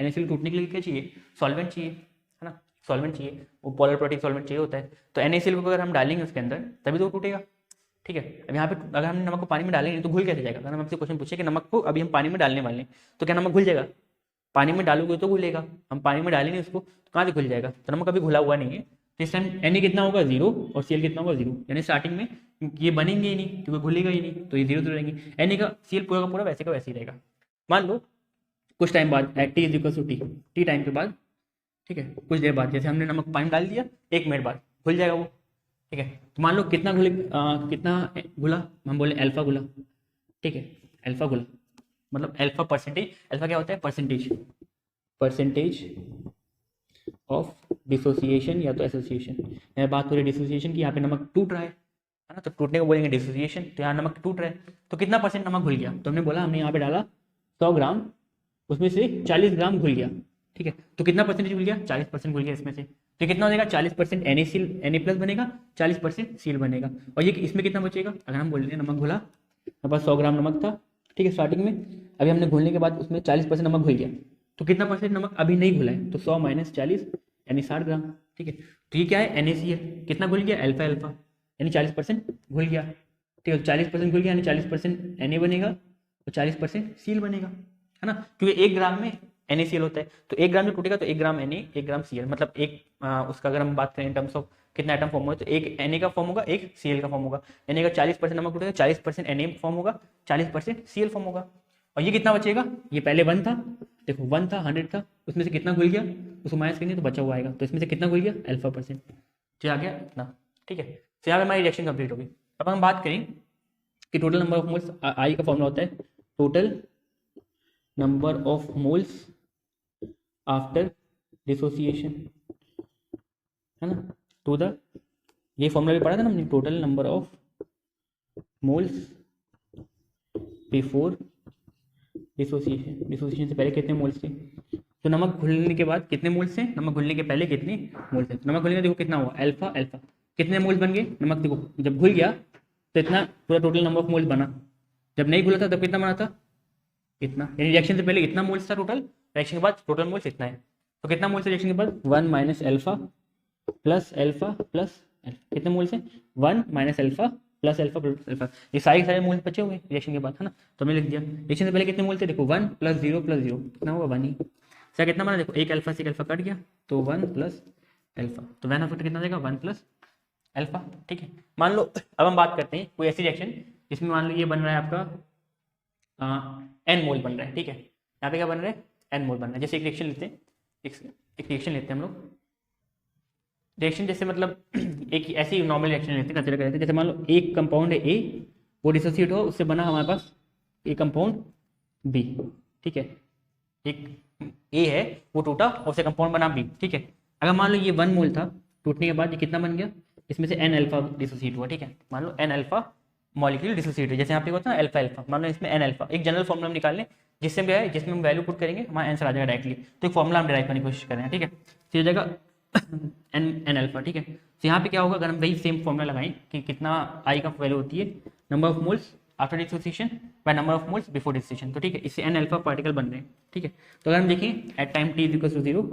NaCl टूटने के लिए क्या चाहिए, सॉल्वेंट चाहिए, है ना, सॉल्वेंट चाहिए, वो पोलर प्रोटीन सॉल्वेंट चाहिए होता है। तो NaCl को अगर हम डालेंगे उसके अंदर तभी तो टूटेगा, ठीक है। अब यहाँ पे अगर हमने नमक को पानी में डालेंगे तो घुल कैसे जाएगा। अगर हम आपसे क्वेश्चन पूछे कि नमक को अभी हम पानी में डालने वाले हैं तो क्या नमक घुल जाएगा, पानी में डालोगे तो घुलेगा, हम पानी में डालेंगे उसको तो कहाँ से घुल जाएगा। तो नमक अभी घुला हुआ नहीं है, तो इस टाइम Na कितना होगा 0 और Cl कितना होगा 0, यानी स्टार्टिंग में ये बनेंगे ही नहीं क्योंकि घुलेगा ही नहीं, तो ये 0 0 रहेंगे। Na का Cl पूरा का पूरा वैसे का वैसे ही रहेगा। मान लो कुछ टाइम बाद T = T टाइम के बाद, ठीक है, कुछ देर बाद जैसे हमने नमक पानी डाल दिया 1 मिनट बाद घुल जाएगा वो, ठीक है। तो मान लो कितना घुला, हम बोले अल्फा घुला, ठीक है, अल्फा घुला मतलब अल्फा परसेंटेज, अल्फा क्या होता है परसेंटेज ऑफ डिसोसिएशन या तो एसोसिएशन। यहाँ बात हो रही है डिसोसिएशन की, यहाँ पे नमक टूट रहा है ना, तो टूटने को बोलेंगे डिसोसिएशन। तो यहाँ नमक टूट रहा है तो कितना परसेंट नमक घुल गया, तो हमने बोला हमने यहाँ पे डाला 100 ग्राम, उसमें से 40 ग्राम घुल गया, ठीक है। तो कितना परसेंटेज घुल गया, 40% घुल गया इसमें से। तो कितना हो जाएगा 40% Na प्लस बनेगा, 40% Cl बनेगा। और ये इसमें कितना बचेगा, अगर हम बोल रहे हैं नमक घुला, हमारे पास 100 ग्राम नमक था, ठीक है, स्टार्टिंग में, अभी हमने घुलने के बाद उसमें 40% नमक घुल गया, तो कितना परसेंट नमक अभी नहीं घुला है, तो 100 - 40 यानी 60 ग्राम, ठीक है। तो ये क्या है NaCl, कितना घुल गया अल्फा यानी 40% घुल गया, ठीक है। 40% घुल गया यानी 40% Na बनेगा और 40% Cl बनेगा, है ना, क्योंकि 1 ग्राम में NaCl होता है। तो 1 ग्राम जो टूटेगा तो 1 ग्राम Na 1 ग्राम Cl, मतलब उसका अगर हम बात करें इन टर्म्स ऑफ कितना एटम फॉर्म होगा, तो एक Na का फॉर्म होगा, एक Cl का फॉर्म होगा। Na का 40% नमक टूटेगा, 40% Na फॉर्म होगा, 40% Cl फॉर्म होगा। और ये कितना बचेगा, ये पहले 1 था, देखो 1 था, 100 था, उसमें से कितना घुल गया, उसको माइनस करेंगे तो बचा हुआ आएगा, तो इसमें से कितना घुल गया अल्फा परसेंट, जो आ गया इतना, ठीक है। तो यहाँ पे हमारी रिएक्शन कंप्लीट होगी। अब हम बात करें कि total number of moles, I का फॉर्मूला होता है total number of moles after dissociation, है ना, टू द, ये फॉर्मूला भी पढ़ा था ना हमने, total number of moles before dissociation से पहले कितने मोल्स थे, तो नमक घुलने के बाद कितने मोल्स थे, नमक घुलने के पहले कितने मोल्स थे। नमक घुलने देखो कितना हुआ अल्फा, कितने मोल्स बन गए नमक, देखो जब घुल गया तो इतना पूरा टोटल नंबर ऑफ मोल्स बना। जब नहीं घुला था तब कितना बना था, इतना, यानी रिएक्शन से पहले इतना मोल्स था टोटल, रिएक्शन के बाद टोटल मोल्स इतना है। तो कितना मोल्स है रिएक्शन के बाद, 1 minus alpha plus alpha plus alpha, कितने मोल्स है, 1 minus alpha plus alpha plus alpha, ये सारे मोल्स बचे हुए रिएक्शन के बाद, है ना। तो हमने लिख दिया रिएक्शन से पहले कितने मोल थे, देखो 1 प्लस 0 प्लस 0 कितना होगा 1 ही। सर कितना बना, देखो एक अल्फा से एक अल्फा कट गया तो 1 प्लस अल्फा, तो वैन फैक्टर कितना देगा 1 प्लस अल्फा। ठीक है, मान लो अब हम बात करते हैं कोई ऐसी रिएक्शन जिसमें मान लो ये बन रहा है आपका एन मोल बन रहा है। ठीक है, यहाँ पे क्या बन रहा है, एन मोल बन रहा है। जैसे एक रिएक्शन लेते हैं, एक रिएक्शन लेते हैं हम लोग, रिएक्शन जैसे मतलब एक ऐसी नॉर्मल रिएक्शन लेते हैं, कंसिडर करते हैं। जैसे मान लो एक कंपाउंड है ए, वो डिसोसिएट हो, उससे बना हमारे पास एक कंपाउंड बी। ठीक है, एक ए है वो टूटा और उससे कंपाउंड बना बी। ठीक है, अगर मान लो ये 1 मोल था, टूटने के बाद ये कितना बन गया, इसमें से एन अल्फा डिसोसिएट हुआ। ठीक है, मान लो एन अल्फा मॉलिक्यूल डिसोसिएट है, जैसे यहाँ पे होता है ना अल्फा अल्फा, मान लो इसमें एन अल्फा, एक जनरल फॉर्मूला हम निकाल लें जिससे क्या है, जिसमें हम वैल्यू पुट करेंगे हमारा आंसर आ जाएगा डायरेक्टली। तो एक फॉर्मूला हम डिराइव करने की कोशिश कर रहे हैं। ठीक है, तो ये जगह एन अल्फा। ठीक है, तो यहाँ पे क्या होगा, अगर हम वही सेम फॉर्मूला लगाएं कि कितना आई का वैल्यू होती है number of moles after dissociation by number of moles before dissociation, तो ठीक है, इससे एन अल्फा पार्टिकल बन रहे हैं। ठीक है, तो अगर हम देखें at time t is equal to 0,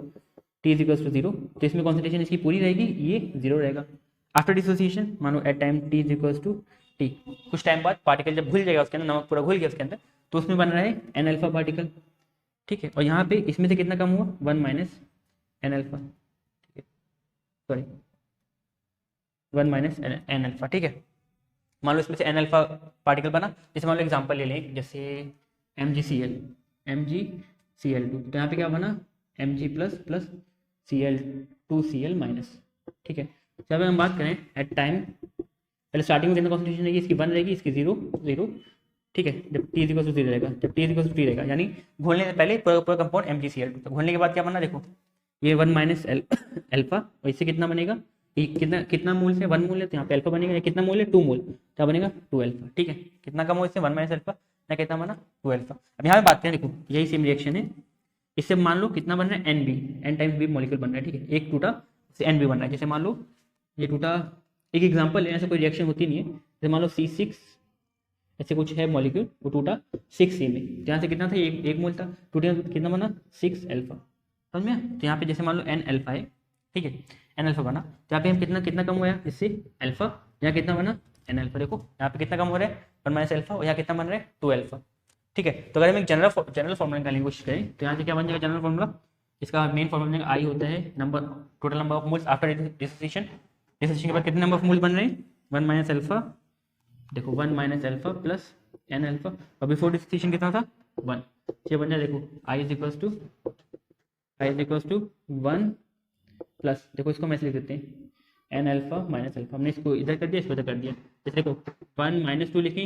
t is equal to 0, तो इसमें कॉन्सेंट्रेशन इसकी पूरी रहेगी, ये 0 रहेगा। आफ्टर डिसोसिएशन मानो at time t is equal to t, कुछ टाइम बाद पार्टिकल जब घुल जाएगा उसके अंदर, नमक पूरा घुल गया उसके अंदर, तो उसमें बन रहा है एन अल्फा पार्टिकल। ठीक है, और यहाँ पे इसमें से कितना कम हुआ, 1 minus n alpha, sorry 1 minus n alpha. ठीक है, मान लो इसमें से एन अल्फा पार्टिकल बना, जैसे मान लो एग्जांपल ले लें, जैसे MgCl, MgCl2, तो यहाँ पे क्या बना Mg plus plus Cl2Cl minus. ठीक है, जब हम बात करें एट टाइम, पहले स्टार्टिंग में कितना कॉन्सेंट्रेशन रहेगी, इसकी 1 रहेगी, इसकी 0 0। ठीक है, जब t इक्वल टू 0 रहेगा, जब t इक्वल टू 3 रहेगा, यानी घोलने से पहले पूरा कंपाउंड MgCl2, तो घोलने के बाद क्या बना, देखो ये 1 माइनस अल्फा, और इससे कितना बनेगा, कितना मोल से 1 मोल है, तो यहाँ पे अल्फा बनेगा, कितना मोल है 2 मोल, क्या बनेगा 2 अल्फा। ठीक है, कितना कम हो इससे 1 माइनस अल्फा, ना कितना बना 2 अल्फा। अब यहाँ पे बात करें, देखो यही सेम रिएक्शन है, इससे मान लो कितना बन रहा है n B, n times B molecule बन रहा है। ठीक है, एक टूटा से एन बी बन रहा है, जैसे मान लो ये टूटा, एक एग्जाम्पल लेने से कोई रिएक्शन होती नहीं है, जैसे मान लो C6 ऐसे कुछ है मॉलिक्यूल, वो टूटा 6C में, जहाँ से कितना था एक मोल था, टूटे कितना बना 6 अल्फा, समझ में। तो यहाँ पे जैसे मान लो एन अल्फा है, ठीक है, एन अल्फा बना, तो यहाँ पे हम कितना कम हुआ इससे अल्फा, यहाँ कितना बना एन अल्फा, देखो यहाँ पे कितना कम हो रहा है 1 माइनस अल्फा, और यहाँ कितना बन रहा है 2 अल्फा। ठीक है, तो अगर हम एक जनरल फॉर्मूला निकालने की कोशिश करें, तो यहाँ से क्या बन जाएगा जनरल फॉर्मूला, इसका मेन फॉर्मूला आई होता है total number of moles after dissociation. Dissociation के बाद कितने नंबर ऑफ मोल्स बन रहे हैं 1 माइनस अल्फा, देखो 1 minus alpha plus n alpha, और बिफोर डिसोसिएशन कितना था 1, ये बन जाए, देखो i is equals to 1 plus, देखो इसको मैं ऐसे लिख देते हैं एन अल्फा माइनस अल्फा, हमने इसको इधर कर दिया, इसको इधर कर दिया, जैसे देखो 1 माइनस 2 लिखें,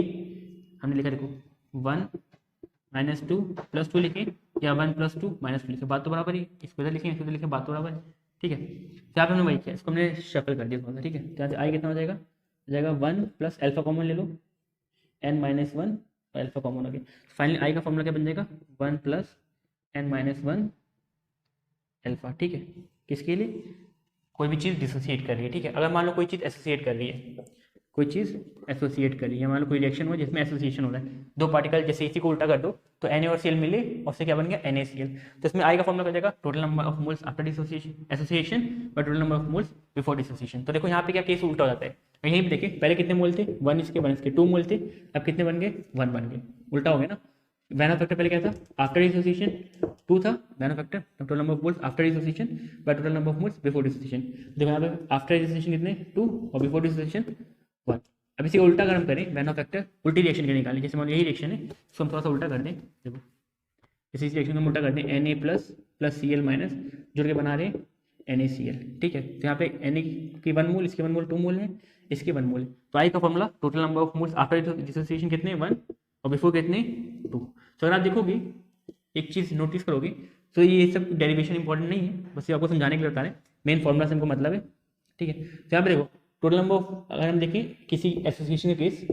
हमने लिखा देखो 1 माइनस 2 प्लस 2 लिखें, या 1 प्लस 2 माइनस 2 लिखें, बात तो बराबर ही, इसको इधर लिखें, इसको इधर लिखें, बात तो बराबर है। ठीक है, तो यहाँ पे हमने वही किया, इसको हमने शफल कर दिया थोड़ा सा। ठीक है, तो यहाँ से आई कितना हो जाएगा 1 प्लस अल्फा कॉमन ले लो, एन माइनस 1 और अल्फा कॉमन हो गया, फाइनली आई का फॉर्मूला क्या बन जाएगा 1 प्लस एन माइनस 1 अल्फा। ठीक है, किसके लिए, कोई भी चीज़ डिसोसिएट कर रही है। ठीक है, अगर मान लो कोई चीज़ एसोसिएट कर रही है, कोई चीज़ एसोसिएट कर रही है, मान लो कोई रिएक्शन हो जिसमें एसोसिएशन हो रहा है, दो पार्टिकल, जैसे इसी को उल्टा कर दो तो Na और Cl मिले और उससे क्या बन गया NaCl, तो इसमें आई का फॉर्मूला क्या जाएगा total number of moles after dissociation association bye total number of moles before dissociation. तो देखो यहाँ पे क्या केस उल्टा हो जाता है, यहीं पे देखिए पहले कितने मोल थे 1 इसके 2 मोल थे, अब कितने बन गए 1 बन गए, उल्टा हो गया ना। वैन ऑफ फैक्टर पहले क्या था आफ्टर डिसोसिएशन 2 था, van Hoff factor total number of moles after dissociation by total number of moles before dissociation. देखो यहाँ पे आफ्टर डिसोसिएशन कितने 2 और बिफोर डिसोसिएशन 1। अब इसी उल्टा अगर हम करें वैन ऑफ फैक्टर उल्टी रिएक्शन के निकालें, जैसे मान लो यही रिएक्शन है, इसको हम थोड़ा सा उल्टा कर दें, देखो इसी रिएक्शन को हम उल्टा कर दें Na प्लस Cl माइनस जुड़ के बना रहे NaCl। ठीक है, तो यहाँ पे Na की 1 मोल, इसके 1 मोल 2 मोल है, इसके 1 मोल है, तो आई का formula total number of moles after dissociation कितने 1 और बिफोर कितने 2। तो अगर आप देखोगे एक चीज़ नोटिस करोगे, तो ये सब डेरिवेशन इंपॉर्टेंट नहीं है, बस ये आपको समझाने के लिए बता रहे हैं, मेन फॉर्मूला से हमको मतलब है। ठीक है, तो यहाँ पे देखो टोटल नंबर ऑफ, अगर हम देखें किसी एसोसिएशन के केस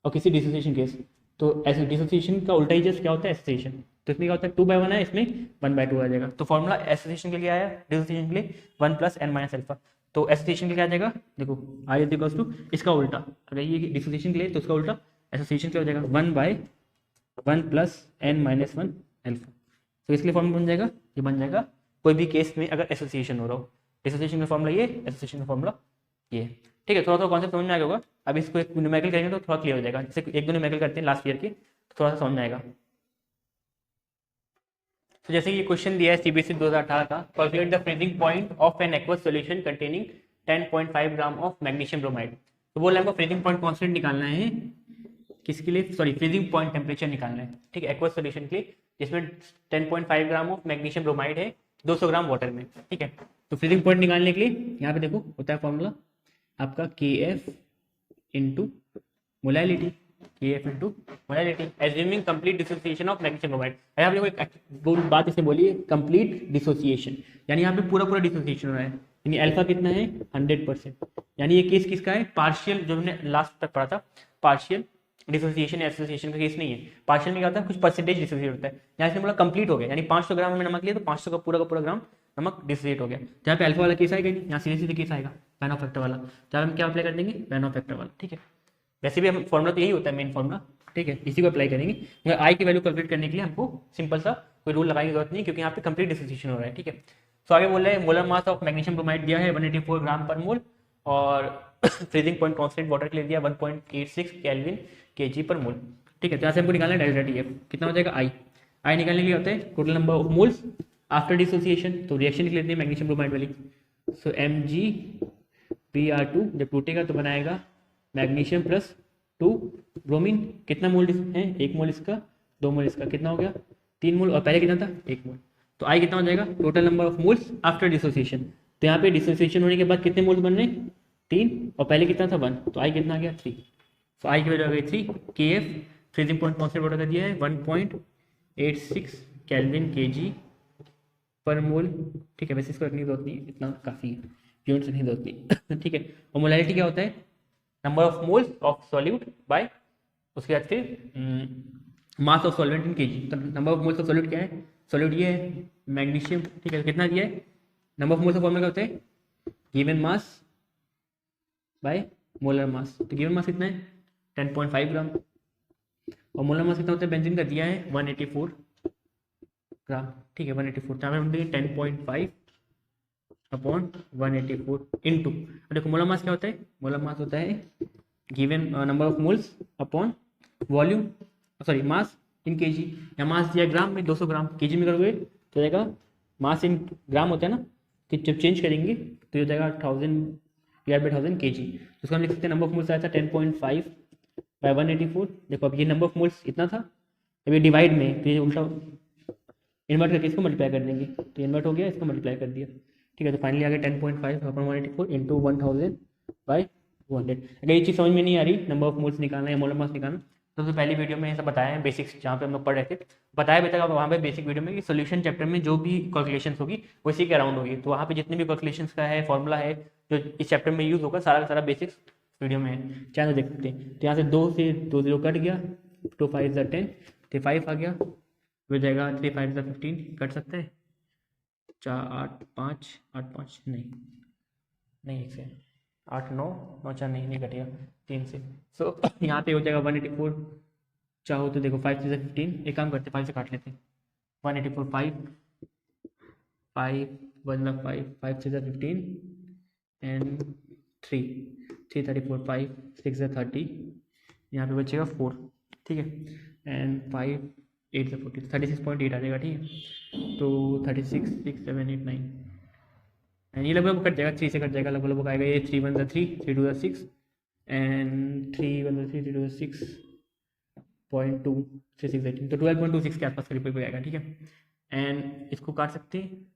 और किसी डिसोसिएशन केस, तो ऐसे डिसोसिएशन का उल्टा ही जस्ट क्या होता है एसोसिएशन, तो इसमें क्या होता है 2/1 है, इसमें 1/2 आ जाएगा। तो फॉर्मूला एसोसिएशन के लिए आया, डिसोसिएशन के लिए 1 प्लस एन माइनस अल्फा। तो एसोसिएशन के क्या आ जाएगा, देखो आई इज इक्वल्स टू इसका उल्टा, अगर ये डिसोसिएशन के लिए तो उसका उल्टा एसोसिएशन क्या हो जाएगा 1/1 + n-1 अल्फा। तो इसके लिए फॉर्मूला बन जाएगा, ये बन जाएगा कोई भी केस में अगर एसोसिएशन हो रहा हो, डिसोसिएशन का फॉर्मूला ये, एसोसिएशन का फॉर्मूला ये। ठीक है, थोड़ा थोड़ा कॉन्सेप्ट समझ में आ गया होगा। अब इसको एक न्यूमेरिकल करेंगे तो थोड़ा क्लियर हो जाएगा, जैसे एक दो न्यूमेरिकल करते हैं लास्ट ईयर के तो थोड़ा सा समझ में आएगा। तो जैसे ये क्वेश्चन दिया है सीबीएसई 2018 का, calculate the freezing point of an aqueous solution containing 10.5 gram of magnesium bromide. तो बोल रहा है हमको फ्रीजिंग पॉइंट कांस्टेंट निकालना है, किसके लिए, सॉरी फ्रीजिंग पॉइंट टेम्परेचर निकालना है, ठीक है, एक्वस सॉल्यूशन के लिए जिसमें 10.5 ग्राम ऑफ मैग्नीशियम ब्रोमाइड है 200 ग्राम वाटर में। ठीक है, तो फ्रीजिंग पॉइंट निकालने के लिए यहाँ पे देखो होता है फॉर्मूला आपका KF into molality, KF into molality, assuming complete dissociation of magnesium bromide. यहाँ पे देखो एक बात इसने बोली है, कंप्लीट डिसोसिएशन, यानी यहाँ पे पूरा पूरा डिसोसिएशन हो रहा है, यानी अल्फा कितना है 100%, यानी ये केस किसका है, पार्शियल, जो हमने लास्ट तक पढ़ा था पार्शियल डिसोसिएशन एसोसिएशन का केस नहीं है। पार्शियल में क्या होता है, कुछ परसेंटेज डिसोसिएट होता है, यहाँ से बोला कंप्लीट हो गया, यानी 500 ग्राम में नमक लिया तो 500 का पूरा ग्राम नमक डिसोसिएट हो गया। जहाँ पे अल्फा वाला केस आएगा नहीं, यहाँ सीधे सीधे केस आएगा वैन फैक्टर वाला, जहाँ हम क्या अप्लाई कर देंगे वैन फैक्टर वाला। ठीक है, वैसे भी हम फॉर्मूला तो यही होता है मेन फॉर्मूला, ठीक है, इसी को अप्लाई करेंगे, मगर आई की वैल्यू कैलकुलेट करने के लिए हमको सिंपल सा कोई रूल लगाने की जरूरत नहीं, क्योंकि यहाँ पे कंप्लीट डिसोसिएशन हो रहा है। ठीक है, तो आगे बोल रहे हैं molar mass of magnesium bromide दिया है 184 ग्राम पर मोल, और फ्रीजिंग पॉइंट कांस्टेंट वाटर के लिए दिया 1.86 केल्विन केजी पर मोल। ठीक है, तो यहाँ से हमको निकालना है डायरेक्ट TF, कितना हो जाएगा आई निकालने के लिए होता है total number of moles after dissociation, तो रिएक्शन लिख लेते हैं मैग्नीशियम ब्रोमाइड वाली, सो MgBr2 जब टूटेगा तो बनाएगा मैग्नीशियम प्लस 2 ब्रोमीन, कितना मोल है, 1 मोल इसका 2 मोल इसका, कितना हो गया 3 मोल, और पहले कितना था 1 मोल, तो आई कितना हो जाएगा total number of moles after dissociation. तो यहाँ पे डिसोसिएशन होने के बाद कितने मोल्स बन रहे हैं 3, और पहले कितना था 1, तो आई कितना आ गया 3, तो आई की वैल्यू आ गई 3। KF freezing point constant water का दिया है 1.86 केल्विन केजी पर मोल। ठीक है, वैसे इसको रखने की जरूरत नहीं, इतना काफ़ी है, यूनिट्स रखने की जरूरत नहीं। ठीक है, और मोलैलिटी क्या होता है, number of moles of solute by उसके बाद फिर mass of solvent in KG. तो number of moles of solute क्या है, सॉल्यूट ये है मैग्नीशियम, ठीक है, कितना दिया है, number of moles of formula क्या होता है given mass by molar mass, तो गिवन मास कितना है 10.5 ग्राम, और मोलर मास कितना होता है बेंजीन का दिया है 184 ग्राम। ठीक है, 184, तो हम देंगे 10.5 अपॉन 184 इंटू, देखो मोलर मास क्या होता है, मोलर मास होता है given number of moles upon volume, sorry mass in KG, या मास दिया ग्राम में 200 ग्राम, केजी में करोगे तो जाएगा मास इन ग्राम होता है ना, कि जब चेंज करेंगे तो ये हो जाएगा 1000/1000 केजी, तो उसको हम लिख सकते हैं नंबर ऑफ मोल्स आया था 10.5 बाय 184। देखो अब ये नंबर ऑफ मोल्स इतना था, अब ये डिवाइड में तो ये उल्टा इन्वर्ट करके इसको मल्टीप्लाई कर देंगे, तो इन्वर्ट हो गया, इसको मल्टीप्लाई कर दिया। ठीक है, तो फाइनली आ गया 10.5 अपॉन 184 इंटू 1000/200। अगर ये चीज़ समझ में नहीं आ रही, नंबर ऑफ मोल्स निकालना है मोलर मास निकालना, तो सबसे पहली वीडियो में ये सब बताया है बेसिक्स, जहाँ पे हम लोग पढ़ रहे थे, बताया भी था वहाँ पे बेसिक वीडियो में कि सोल्यूशन चैप्टर में जो भी कैलकुलेशंस होगी वो इसी के अराउंड होगी, तो वहाँ पे जितने भी कैलकुलेशंस का है फॉर्मूला है जो इस चैप्टर में यूज़ होगा सारा का सारा बेसिक्स वीडियो में है, चाहे देख सकते हैं। तो यहाँ से 2 से 2 0 कट गया, 2 5 10, तो 5 आ गया, हो जाएगा 3 5 15, कट सकते हैं 4 8 5 8 5 नहीं 1 से 8 9 9 4 नहीं कटेगा 3 से, सो यहाँ पे हो जाएगा 184, चाहो तो देखो 5 से 15, एक काम करते 5 से काट लेते हैं, 184 5 1 5 5 से 15 एंड 3 34 5 6 से 30, यहाँ पे बचेगा 4, ठीक है, एंड 5 8 से 40 36.8 आ जाएगा। ठीक है, तो 36 6 7 8 9 एंड ये लगभग कट जाएगा, 3 से कट जाएगा, लगभग आएगा ये 3 1 3 3 2 6 एंड 3 1 3 3 2 6.2 3 6 18, तो 12.26 के आसपास करीब आएगा। ठीक है, एंड इसको काट सकते हैं,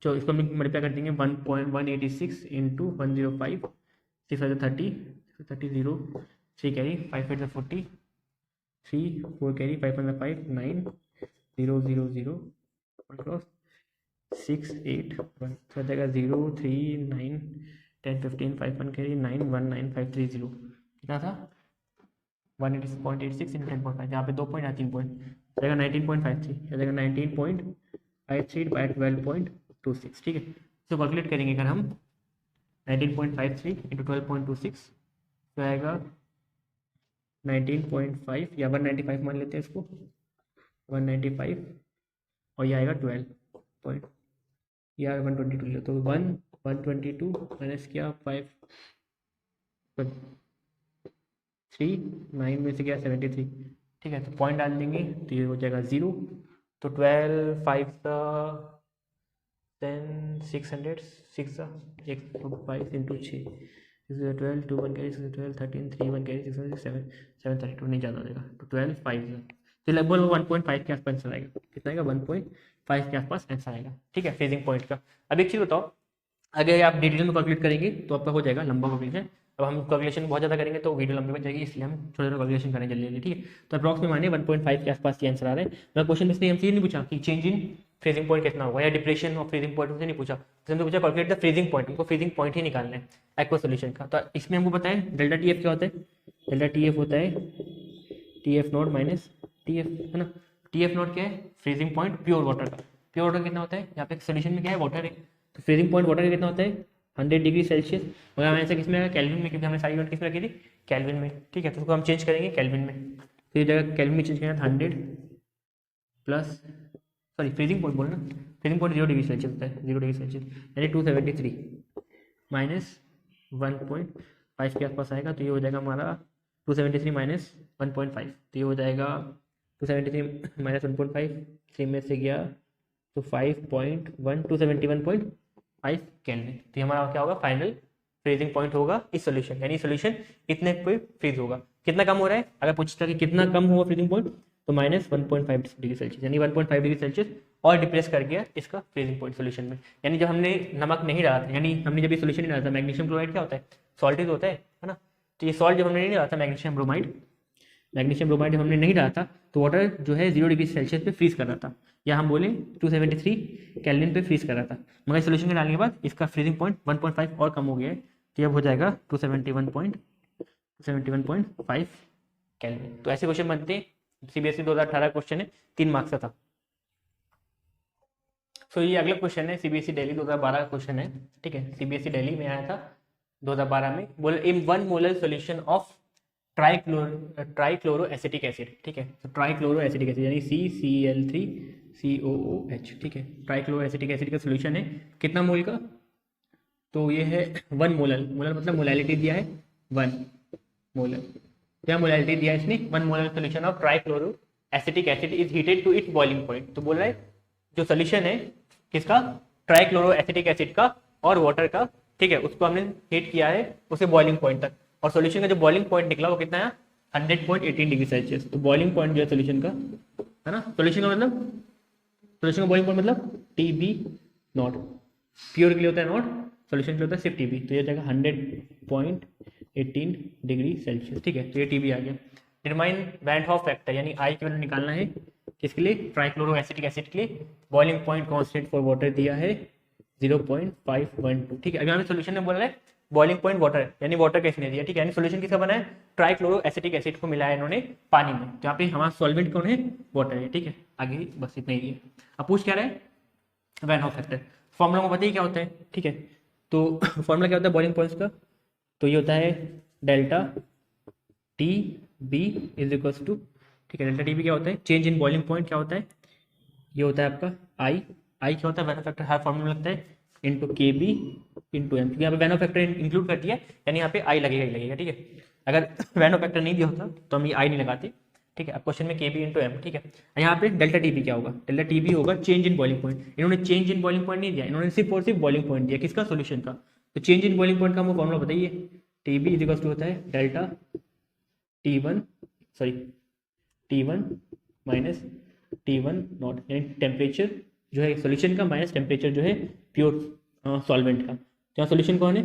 तो इसको हम मल्टीप्लाई कर देंगे 1.186 इंटू 105 6 30 30 0 3 कैरी 5 8 40 3 4 कैरी 5 5 9 0 0 0 क्रॉस 6 8 1, तो जाएगा 0 3 9 10 15 5 1 कैरी 9 1 9 5 3 0, कितना था 180.86 इन 10.5, यहाँ पे 2 पॉइंट या 3 पॉइंट जाएगा 19.53, जाएगा 19.53 बाय 12.26। ठीक है, तो कैलकुलेट करेंगे अगर हम 19.53 इंटू 12.26 तो आएगा 19.5 या 195 मान लेते हैं इसको, 195 और ये आएगा 12 पॉइंट, यार 122 ले तो 122 माइनस क्या 5 3 9 में से क्या 73, ठीक है। तो पॉइंट डाल देंगे तो ये हो जाएगा 0, तो 12 5 10 600 6 1 5 इंटू 6 12 2 1 कैरी 12 13 3 1 कैरी 6 7 732 नहीं ज़्यादा देगा, तो 12 5 तो लगभग 1.5 के आसपास आंसर आएगा। कितना आएगा 1.5 के आसपास आंसर आएगा, ठीक है, फ्रीजिंग पॉइंट का। अब एक चीज़ बताओ, अगर आप डिटेल में कैलकुलेट करेंगे तो आपका हो जाएगा लंबा कैलकुलेशन। अब हम कैलकुलेशन बहुत ज़्यादा करेंगे तो वीडियो लंबी बन जाएगी, इसलिए हम छोटे छोटे कैलकुलेशन करें जल्दी जल्दी, ठीक है। तो अप्रॉक्स में मानिए 1.5 के आसपास ये आंसर आ रहा है। मैं क्वेश्चन में इसने हमसे ये नहीं पूछा कि चेंज इन फ्रीजिंग पॉइंट कितना होगा या डिप्रेशन ऑफ फ्रीजिंग पॉइंट से नहीं पूछा, हमने पूछा कैलकुलेट द फ्रीजिंग पॉइंट, हमको फ्रीजिंग पॉइंट ही निकालना है एक्वा सोल्यूशन का। तो इसमें हमको पता है डेल्टा टी एफ क्या होता है, डेल्टा टी एफ होता है T F not minus T F, है ना। टी एफ नॉट क्या है, फ्रीजिंग पॉइंट प्योर वाटर का। प्योर वाटर कितना होता है, यहाँ पे सोल्यूशन में क्या है वाटर है, तो फ्रीजिंग पॉइंट वाटर का कितना होता है 100 डिग्री सेल्सियस। मगर हमें ऐसा किसमें आएगा केल्विन में, क्योंकि हमने सारी यूनिट किसमें रखी थी केल्विन में, ठीक है। तो उसको हम चेंज करेंगे केल्विन में, तो ये जगह केल्विन में चेंज करना 100 प्लस सॉरी फ्रीजिंग पॉइंट बोलना, फ्रीजिंग पॉइंट 0 डिग्री सेल्सियस होता है, 0 डिग्री सेल्सियस यानी 273 माइनस 1.5 के आसपास आएगा। तो ये हो जाएगा हमारा 273 माइनस 1.5, तो ये हो जाएगा 273 माइनस 1.5, 3 में से गया तो 5.1 271.5 केल्विन। तो ये हमारा क्या होगा फाइनल फ्रीजिंग पॉइंट होगा इस सोल्यूशन, यानी सोल्यूशन इतने पे फ्रीज होगा। कितना कम हो रहा है, अगर पूछता कि कितना कम होगा फ्रीजिंग पॉइंट तो माइनस 1.5 डिग्री सेल्सियस, यानी 1.5 डिग्री सेल्सियस और डिप्रेस कर गया इसका फ्रीजिंग पॉइंट सोल्यूशन में। यानी जब हमने नमक नहीं डाला था, यानी हमने जब ये सोल्यूशन नहीं डाला था, मैग्नीशियम क्लोराइड क्या होता है सॉल्टेज होता है ना। तो ये सॉल्ट जब हमने नहीं डाला था मैग्नीशियम ब्रोमाइड हमने नहीं डाला था, तो वाटर जो है 0 डिग्री सेल्सियस पे फ्रीज कर रहा था, या हम बोले 273 केल्विन पे फ्रीज कर रहा था। मगर सोल्यूशन में डालने के बाद इसका फ्रीजिंग पॉइंट 1.5 और कम हो गया है, तो अब हो जाएगा 271.5 केल्विन। तो ऐसे क्वेश्चन बनते हैं, सीबीएसई 2018 क्वेश्चन है, 3 मार्क्स का था। सो ये अगला क्वेश्चन है सीबीएसई दिल्ली 2012 का क्वेश्चन है, ठीक है। सीबीएसई दिल्ली में आया था 2012 में, बोले इन 1 molar solution of trichloroacetic acid, ठीक है। तो ट्राइक्लोरो एसिटिक एसिड यानी CCl3COOH, ठीक है। ट्राइक्लोरो एसिटिक एसिड का सोल्यूशन है कितना मोल का, तो ये है 1 मोलर, मोलर मतलब मोलैलिटी दिया है 1 मोलर, क्या मोलैलिटी दिया है इसने 1 molar solution of trichloroacetic acid is heated to its boiling point. तो बोल रहा है जो सोल्यूशन है किसका ट्राइक्लोरो एसिटिक एसिड का और वाटर का, ठीक है, उसको हमने हीट किया है उसे बॉइलिंग पॉइंट तक, और सोल्यूशन का जो बॉइलिंग पॉइंट निकला वो कितना है 100.18 डिग्री सेल्सियस। तो बॉइलिंग पॉइंट जो है सोल्यूशन का, है ना, सोल्यूशन का मतलब सोल्यूशन का बॉइलिंग पॉइंट मतलब TB नॉट, प्योर के लिए होता है नॉट, सोल्यूशन के लिए होता है सिर्फ TB। तो ये जाएगा 100.18 डिग्री सेल्सियस, ठीक है। तो ये TB आ गया। डिटरमाइन वैन हॉफ फैक्टर यानी I की वैल्यू निकालना है किसके लिए ट्राइक्लोरो एसिटिक एसिड के लिए। Boiling point constant for water दिया है 0.512, ठीक है। अगर हमें सोल्यूशन में बोल रहे हैं बॉइलिंग पॉइंट वाटर यानी वाटर का इसने दिया, ठीक है। यानी सोल्यूशन किसका बना है ट्राइक्लोरो एसिटिक एसिड को मिलाया इन्होंने पानी में, तो यहाँ पे हमारा सॉल्वेंट कौन है वाटर है, ठीक है। आगे बस इतना ही है। अब पूछ क्या रहा है वैन हॉफ फैक्टर, फॉर्मूला को पता ही क्या होता है, ठीक है। तो फॉर्मूला क्या होता है बॉइलिंग पॉइंट्स का, तो ये होता है delta TB is equals to, ठीक है। डेल्टा TB क्या होता है चेंज इन बॉइलिंग पॉइंट क्या होता है, ये होता है आपका I क्या होता है वैन हॉफ फैक्टर हर फॉर्मूला में लगता है इंटू KB इंटू M, क्योंकि यहाँ पे वैन हॉफ फैक्टर इंक्लूड कर दिया यानी यहाँ पे I लगेगा ही लगेगा, ठीक है। अगर वैन हॉफ फैक्टर नहीं दिया होता तो हम ये I नहीं लगाते, ठीक है। अब क्वेश्चन में KB इंटू M, ठीक है। यहाँ पे डेल्टा TB क्या होगा, डेल्टा TB होगा चेंज इन बॉइलिंग पॉइंट। इन्होंने चेंज इन बॉइलिंग पॉइंट नहीं दिया, इन्होंने सिर्फ और सिर्फ बॉइलिंग पॉइंट दिया किसका सोल्यूशन का। तो चेंज इन बॉइलिंग पॉइंट का हमको फॉर्मूला बताइए, TB इज इक्वल टू होता है delta T1 minus T1 not, यानी टेम्परेचर जो है सोल्यूशन का माइनस टेम्परेचर जो है प्योर सॉल्वेंट का। तो सोल्यूशन कौन है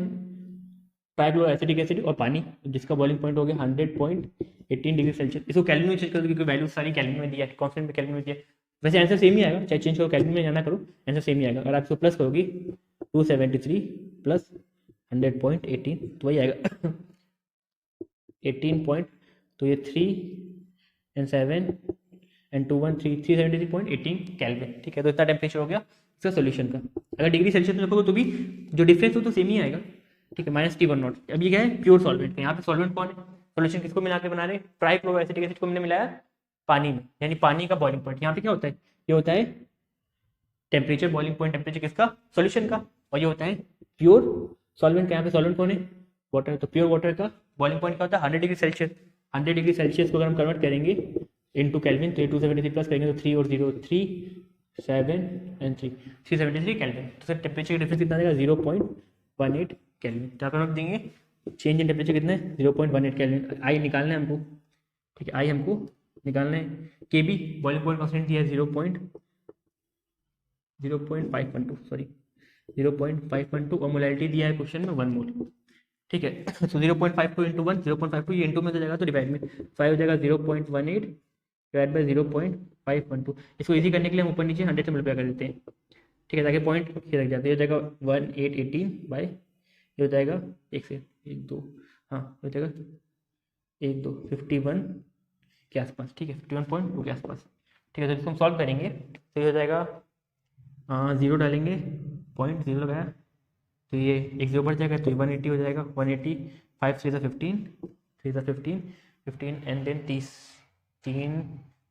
ट्राइक्लोरो एसिटिक एसिड और पानी, जिसका बॉइलिंग पॉइंट हो गया 100.18 डिग्री सेल्सियस। इसको केल्विन में चेंज कर दो क्योंकि वैल्यू सारी केल्विन में दिया है, कांस्टेंट में केल्विन में दिया है। वैसे आंसर सेम ही आएगा, चाहे चेंज करो केल्विन में या ना करो आंसर सेम ही आएगा। अगर आप इसको प्लस करोगी 273 प्लस 100.18 तो वही आएगा 18 पॉइंट, तो ये 3 and 7 and 2 1 373.18 केल्विन, ठीक है। तो इतना टेम्परेचर हो गया इसका सोल्यूशन का। अगर डिग्री सेल्सियस में रखोगे तो भी जो डिफरेंस हो तो सेम ही आएगा, ठीक है, -T1 अब ये क्या है, प्योर सॉल्वेंट। यहाँ पे सॉल्वेंट कौन है, सोल्यूशन किसको मिला के बना रहे हैं, ट्राइक्लोरोएसिटिक एसिड को हमने मिलाया पानी में, यानी पानी का बॉइलिंग पॉइंट। यहाँ पे क्या होता है, ये होता है टेम्परेचर, बॉइलिंग पॉइंट टेम्परेचर किसका, सॉल्यूशन का, और ये होता है प्योर सॉल्वेंट का। यहाँ पे सॉल्वेंट कौन है, वाटर, तो प्योर वाटर का बॉइलिंग पॉइंट क्या होता है 100 डिग्री सेल्सियस। 100 डिग्री सेल्सियस को अगर हम कन्वर्ट करेंगे इनटू केल्विन, तो ये 273 प्लस करेंगे तो 3 और 0 3 7 एंड 3 373 केल्विन। तो सर टेम्परेचर का डिफरेंस कितना आएगा 0.18 केल्विन। तो आप देंगे चेंज इन टेम्परेचर कितना है 0.18 केल्विन। आई निकालना है हमको, ठीक है, आई हमको निकालना है। के बी बॉइलिंग पॉइंट कांस्टेंट दिया है 0.512 सॉरी 0.512 और मोलैलिटी दिया है क्वेश्चन में 1 मोल, ठीक है। तो 0.52 इंटू 1 0.52 ये इंटू में हो जाएगा तो डिवाइड में 5 हो जाएगा 0.18 डिवाइड बाई 0.512। इसको इजी करने के लिए हम ऊपर नीचे 100 से मल्टीप्लाई कर देते हैं, ठीक है, ताकि पॉइंट ये रख जाते हैं। हो जाएगा 1818 बाई ये हो जाएगा 1 से 1 2 हाँ हो जाएगा 1 2 51 के आसपास, ठीक है 51.2 के आसपास, ठीक है। तो इसको हम सॉल्व करेंगे तो ये हो जाएगा 0 डालेंगे 0.0 लगाया तो ये एक 0 बढ़ जाएगा तो 180 हो जाएगा 180 5 3 15 3 15 15 एंड देन 30 3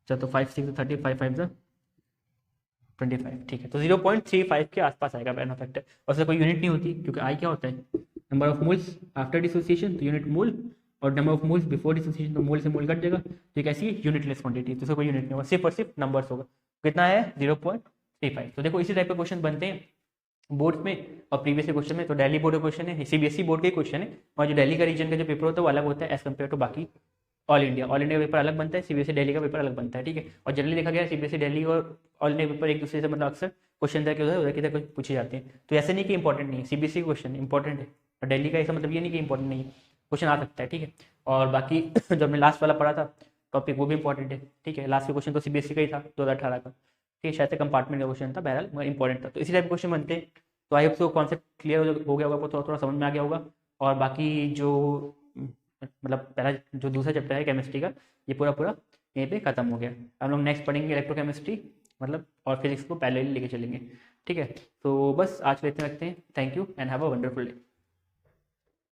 तो 5 6 30 5 5 25, ठीक है। तो 0.35 के आसपास आएगा बैरन फैक्टर, और उससे कोई यूनिट नहीं होती क्योंकि आई क्या होता है number of moles after dissociation, तो यूनिट मोल, और number of moles before dissociation, तो मोल से मोल कट जाएगा, तो एक ऐसी यूनिटलेस क्वांटिटी, तो उसका कोई यूनिट नहीं होगा, सिर्फ और सिर्फ नंबर्स होगा। कितना है 0.35। तो देखो इसी टाइप के क्वेश्चन बनते हैं बोर्ड में और प्रीवियस क्वेश्चन में। तो दिल्ली बोर्ड का क्वेश्चन है, सीबीएसई बोर्ड का क्वेश्चन है, और जो दिल्ली का रीजन का जो पेपर होता है वो अलग होता है एज कम्पेयर टू बाकी ऑल इंडिया का पेपर अलग बनता है, सीबीएसई दिल्ली का पेपर अलग बनता है, ठीक है। और जनरली देखा गया सीबीएसई दिल्ली और ऑल इंडिया पेपर एक दूसरे से मतलब अक्सर क्वेश्चन उधर किधर पूछे जाते हैं। तो ऐसे नहीं कि इंपॉर्टेंट नहीं है, सीबीएसई क्वेश्चन इंपॉर्टेंट है, और दिल्ली का ऐसा मतलब ये नहीं कि इंपॉर्टेंट नहीं है, क्वेश्चन आ सकता है, ठीक है। और बाकी जो हमने लास्ट वाला पढ़ा था टॉपिक वो भी इंपॉर्टेंट है, ठीक है। लास्ट का क्वेश्चन तो सीबीएसई का ही था 2018 का, ठीक है, शायद से कंपार्टमेंट का क्वेश्चन था, बहरहाल मगर इंपॉर्टेंट था। तो इसी टाइप क्वेश्चन बनते हैं। तो I hope so concept clear हो गया होगा, वो थोड़ा थोड़ा समझ में आ गया होगा। और बाकी जो मतलब पहला जो दूसरा चैप्टर है केमिस्ट्री का ये पूरा यहीं पे खत्म हो गया। हम लोग नेक्स्ट पढ़ेंगे इलेक्ट्रोकेमिस्ट्री मतलब और फिजिक्स को पैरेलली लेके चलेंगे, ठीक है। तो बस आज के लिए इतना रखते हैं। Thank you and have a wonderful day.